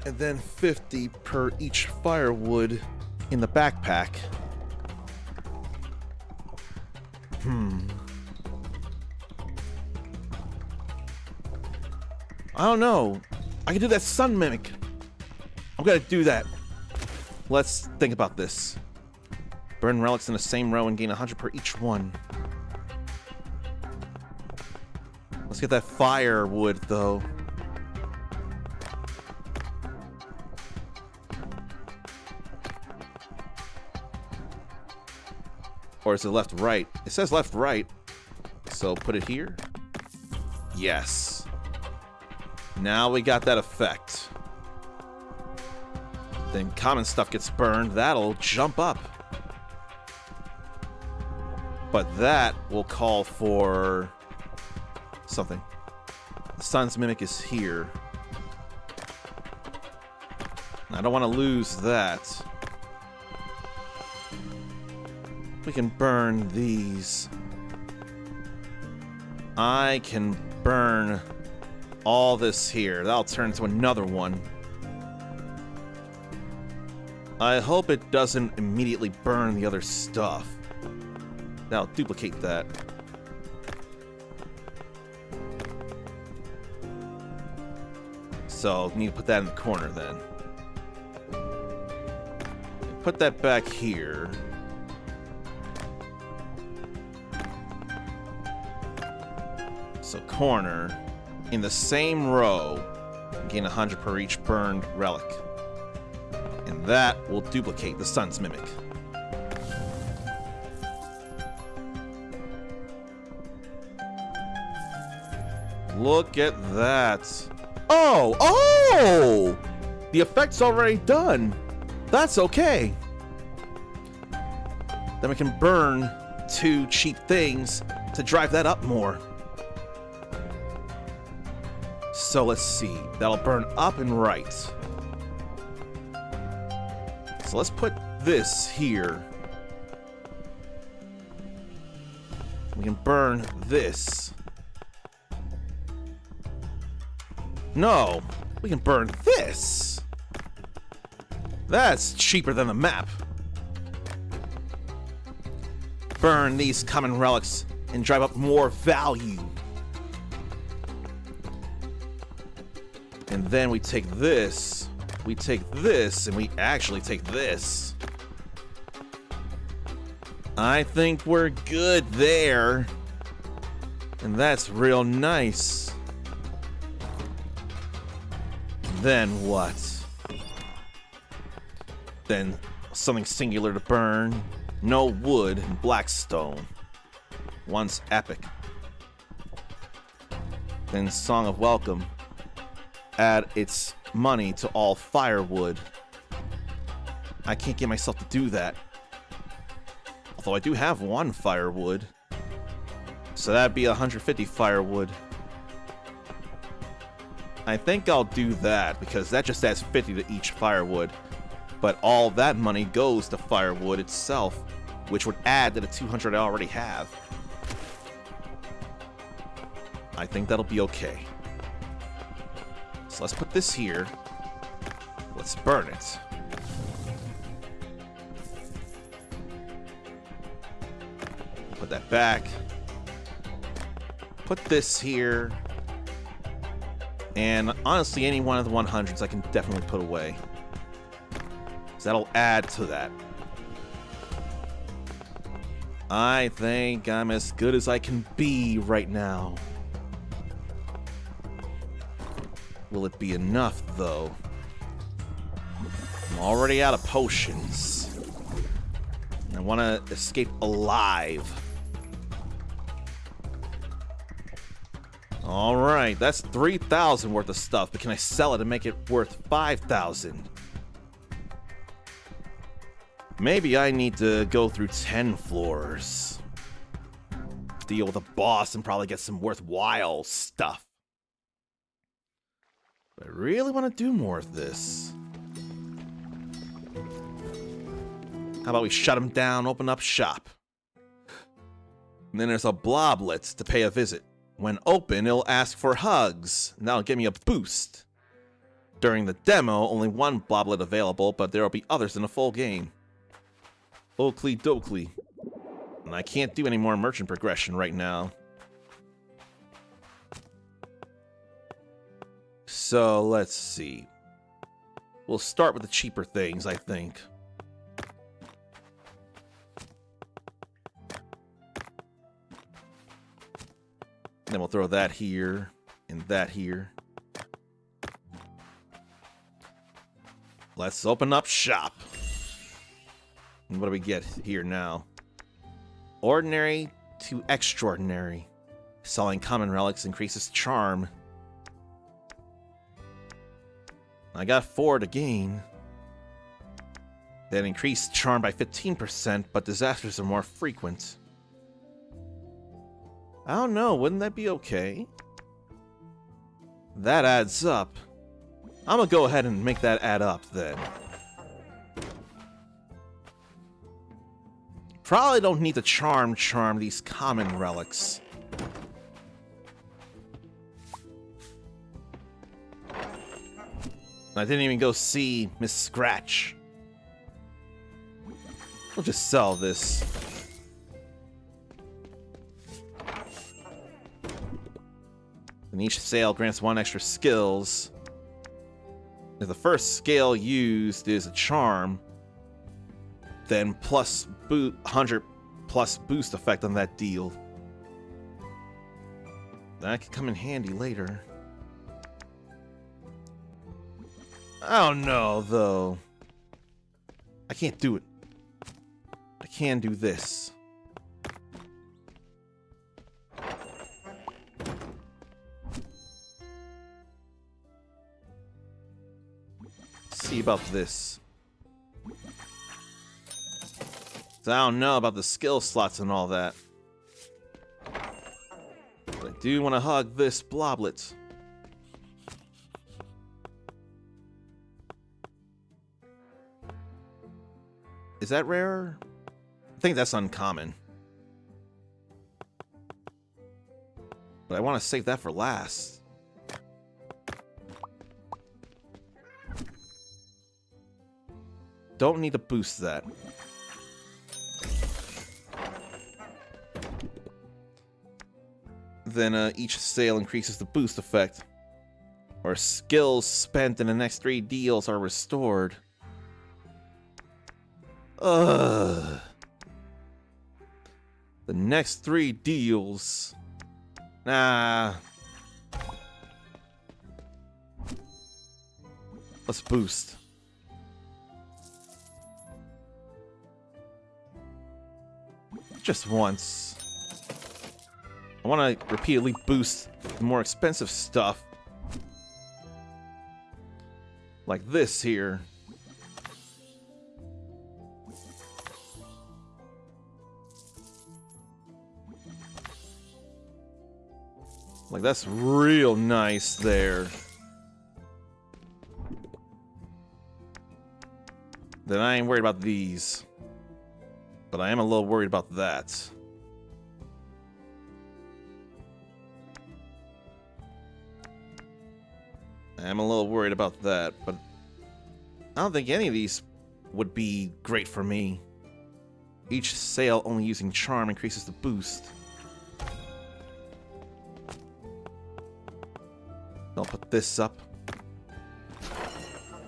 And then 50 per each firewood in the backpack. I don't know. I can do that sun mimic. I'm gonna do that. Let's think about this. Burn relics in the same row and gain 100 per each one. Let's get that firewood, though. Or is it left, right? It says left, right. So put it here. Yes. Now we got that effect. Then common stuff gets burned. That'll jump up. But that will call for something. The sun's mimic is here. I don't want to lose that. We can burn these. I can burn all this here. That'll turn into another one. I hope it doesn't immediately burn the other stuff. That'll duplicate that. So, need to put that in the corner then. Put that back here. So corner, in the same row, gain 100 per each burned relic. And that will duplicate the sun's mimic. Look at that. Oh! The effect's already done. That's okay. Then we can burn 2 cheap things to drive that up more. So let's see. That'll burn up and right. So let's put this here. We can burn this. No, we can burn this. That's cheaper than the map. Burn these common relics and drive up more value. And then we take this, and we actually take this. I think we're good there. And that's real nice. Then what? Then something singular to burn. No wood and blackstone. Once epic. Then Song of Welcome. Add its money to all firewood. I can't get myself to do that. Although I do have 1 firewood. So that'd be 150 firewood. I think I'll do that because that just adds 50 to each firewood. But all that money goes to firewood itself, which would add to the 200 I already have. I think that'll be okay. So let's put this here. Let's burn it. Put that back. Put this here. And honestly, any one of the 100s I can definitely put away. So that'll add to that. I think I'm as good as I can be right now. Will it be enough, though? I'm already out of potions. I want to escape alive. Alright, that's 3,000 worth of stuff, but can I sell it and make it worth 5,000? Maybe I need to go through 10 floors. Deal with a boss and probably get some worthwhile stuff. But I really want to do more of this. How about we shut him down, open up shop? And then there's a bloblet to pay a visit. When open, it'll ask for hugs, and that'll give me a boost. During the demo, only 1 bloblet available, but there will be others in the full game. Oakley dokley. And I can't do any more merchant progression right now. So, let's see. We'll start with the cheaper things, I think. Then we'll throw that here, and that here. Let's open up shop. And what do we get here now? Ordinary to extraordinary. Selling common relics increases charm. I got 4 to gain. Then increased charm by 15%, but disasters are more frequent. I don't know, wouldn't that be okay? That adds up. I'm gonna go ahead and make that add up then. Probably don't need to charm these common relics. I didn't even go see Miss Scratch. We'll just sell this. And each sale grants 1 extra skills. If the first skill used is a charm, then plus 100 plus boost effect on that deal. That could come in handy later. I don't know, though. I can't do it. I can do this. See about this. So I don't know about the skill slots and all that. But I do want to hug this bloblet. Is that rare? I think that's uncommon. But I want to save that for last. Don't need to boost that. Then each sale increases the boost effect. Or skills spent in the next 3 deals are restored. Ugh. The next 3 deals. Nah. Let's boost. Just once. I want to repeatedly boost the more expensive stuff. Like this here. Like, that's real nice there. Then I ain't worried about these. But I am a little worried about that. I'm a little worried about that, but I don't think any of these would be great for me. Each sale only using charm increases the boost. I'll put this up.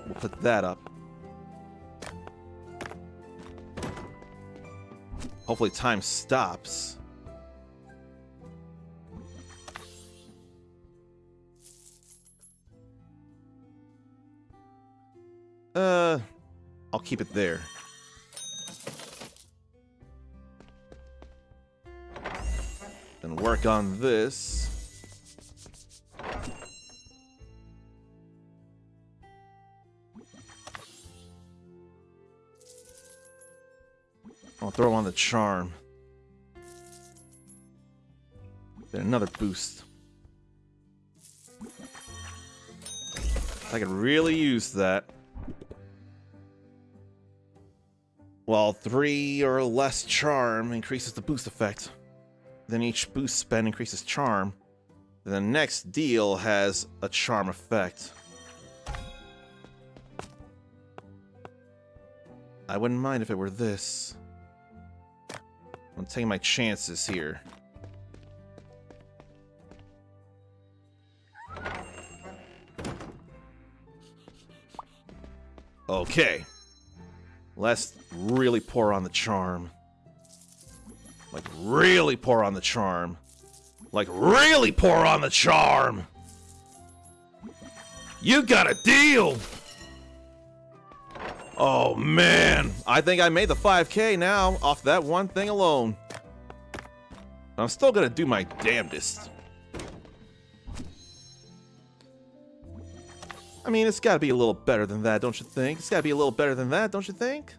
We'll put that up. Hopefully time stops. I'll keep it there. Then work on this. I'll throw on the charm. Then another boost. I could really use that. While 3 or less charm increases the boost effect. Then each boost spend increases charm. Then the next deal has a charm effect. I wouldn't mind if it were this. I'm taking my chances here. Okay. Let's really pour on the charm. Like, really pour on the charm. Like, really pour on the charm! You got a deal! Oh, man. I think I made the 5K now off that one thing alone. I'm still gonna do my damnedest. I mean, it's gotta be a little better than that, don't you think? It's gotta be a little better than that, don't you think?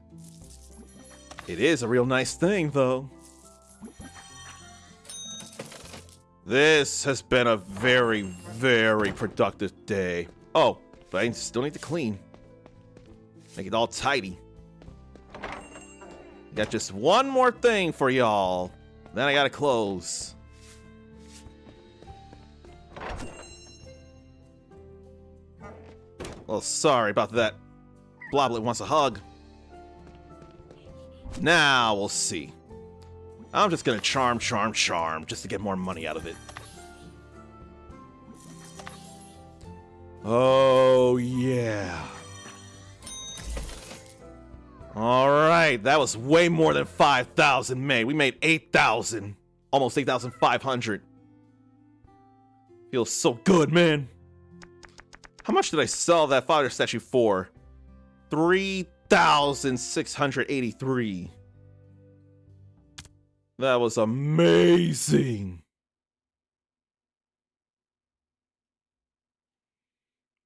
It is a real nice thing, though. This has been a very, very productive day. Oh, but I still need to clean. Make it all tidy. Got just one more thing for y'all. Then I gotta close. Well, sorry about that. Bloblet wants a hug. Now we'll see. I'm just gonna charm just to get more money out of it. Oh, yeah. Alright, that was way more than 5,000 made. We made 8,000. Almost 8,500. Feels so good, man. How much did I sell that fire statue for? 3,683. That was amazing.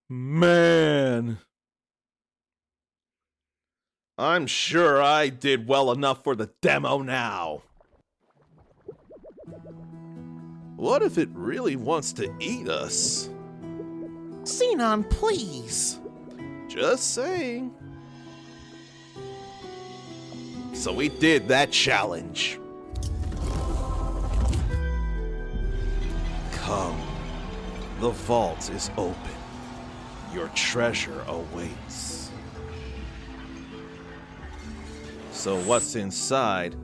Man. I'm sure I did well enough for the demo now. What if it really wants to eat us? Xenon, please. Just saying. So we did that challenge. Come. The vault is open. Your treasure awaits. So what's inside?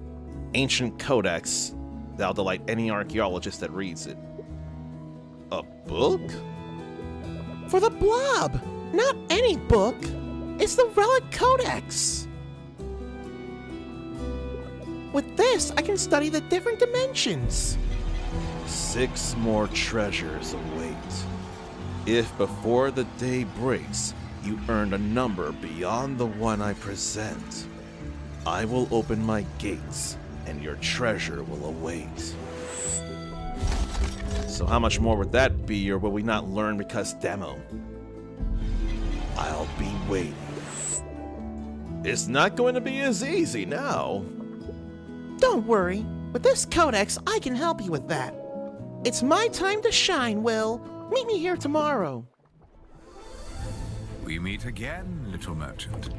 Ancient codex that'll delight any archaeologist that reads it. A book? For the blob! Not any book! It's the Relic Codex! With this, I can study the different dimensions. 6 more treasures await. If before the day breaks, you earn a number beyond the one I present, I will open my gates and your treasure will await. So how much more would that be, or will we not learn because demo? I'll be waiting. It's not going to be as easy now. Don't worry. With this codex, I can help you with that. It's my time to shine, Will. Meet me here tomorrow. We meet again, little merchant.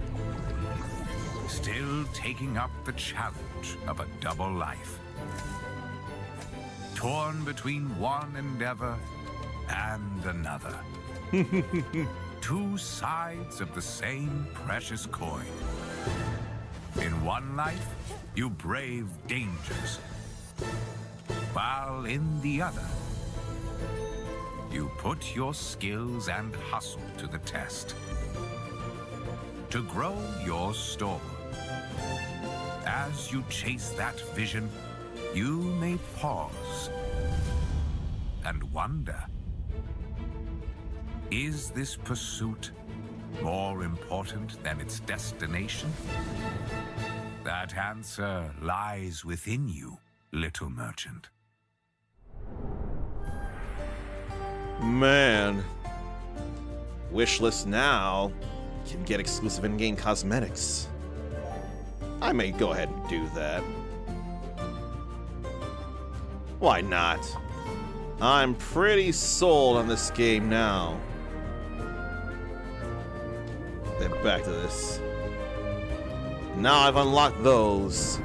Still taking up the challenge of a double life. Torn between one endeavor and another. 2 sides of the same precious coin. In one life, you brave dangers, while in the other, you put your skills and hustle to the test to grow your store. As you chase that vision, you may pause and wonder, is this pursuit more important than its destination? That answer lies within you, little merchant. Man. Wishlist now can get exclusive in-game cosmetics. I may go ahead and do that. Why not? I'm pretty sold on this game now. Then back to this. Now I've unlocked those.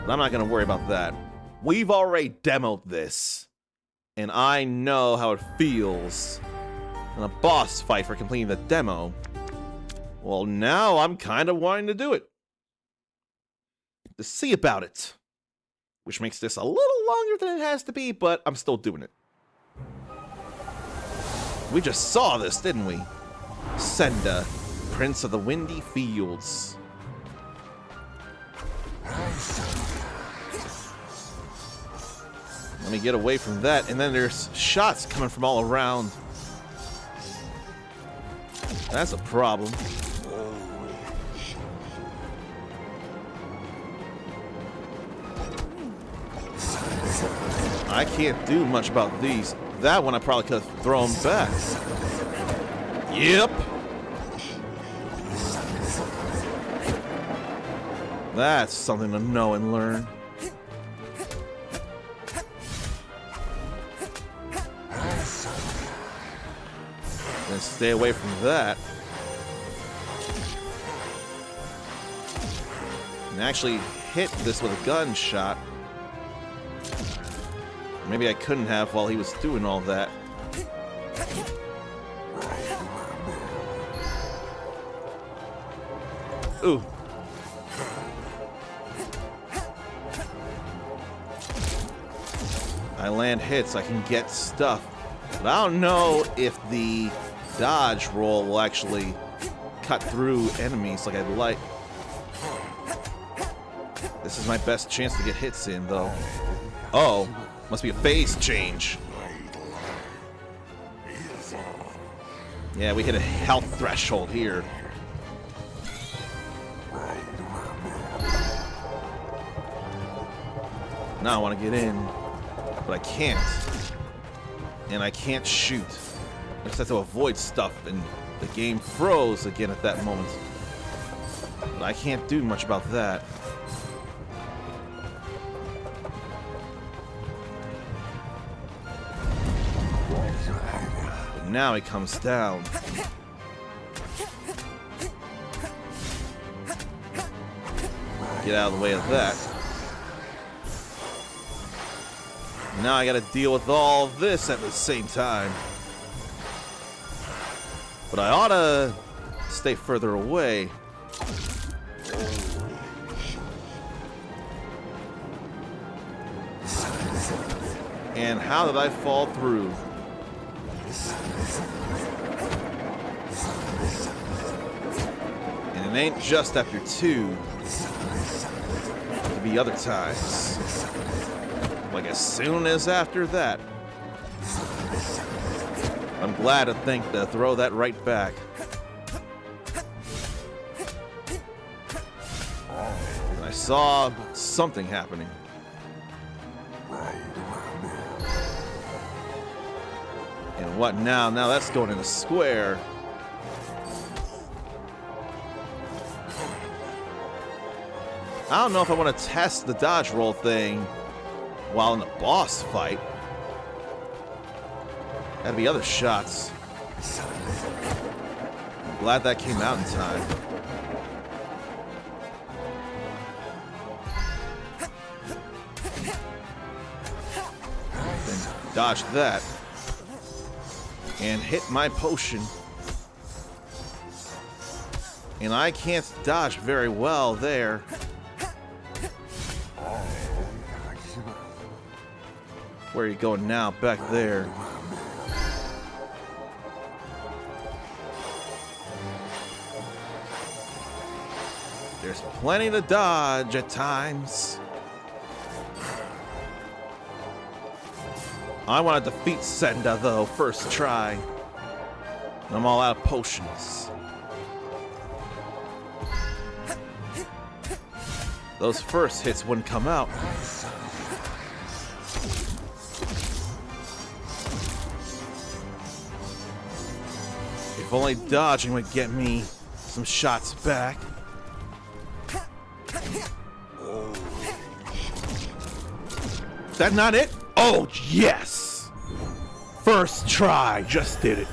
But I'm not going to worry about that. We've already demoed this. And I know how it feels in a boss fight for completing the demo. Well, now I'm kind of wanting to do it. To see about it. Which makes this a little longer than it has to be, but I'm still doing it. We just saw this, didn't we? Senda, Prince of the Windy Fields. Let me get away from that, and then there's shots coming from all around. That's a problem. I can't do much about these. That one I probably could have thrown back. Yep. That's something to know and learn. This stay away from that. And actually hit this with a gunshot. Maybe I couldn't have while he was doing all that. Ooh. I land hits, I can get stuff. But I don't know if the dodge roll will actually cut through enemies like I'd like. This is my best chance to get hits in, though. Oh, must be a phase change. Yeah, we hit a health threshold here. Now I want to get in, but I can't. And I can't shoot. I just have to avoid stuff, and the game froze again at that moment. But I can't do much about that. But now he comes down. Get out of the way of that. Now I gotta deal with all this at the same time. But I oughta stay further away. And how did I fall through? And it ain't just after two. It could be other times. Like as soon as after that. I'm glad to think to throw that right back. And I saw something happening. And what now? Now that's going in the square. I don't know if I want to test the dodge roll thing while in the boss fight. Gotta be other shots. I'm glad that came out in time. Then dodge that. And hit my potion. And I can't dodge very well there. Where are you going now? Back there. There's plenty to dodge at times. I want to defeat Senda, though, first try. And I'm all out of potions. Those first hits wouldn't come out. If only dodging would get me some shots back. Is that not it? Oh, yes! First try, just did it.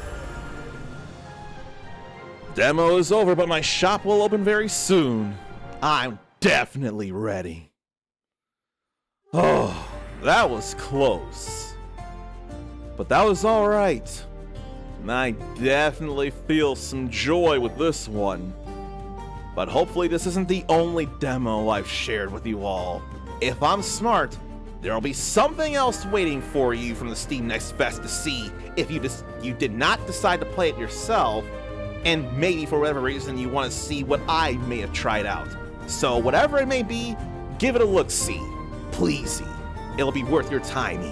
Demo is over, but my shop will open very soon. I'm definitely ready. Oh, that was close. But that was alright. And I definitely feel some joy with this one. But hopefully this isn't the only demo I've shared with you all. If I'm smart, there'll be something else waiting for you from the Steam Next Fest to see if you did not decide to play it yourself, and maybe for whatever reason you want to see what I may have tried out. So whatever it may be, give it a look-see. Please see. It'll be worth your time.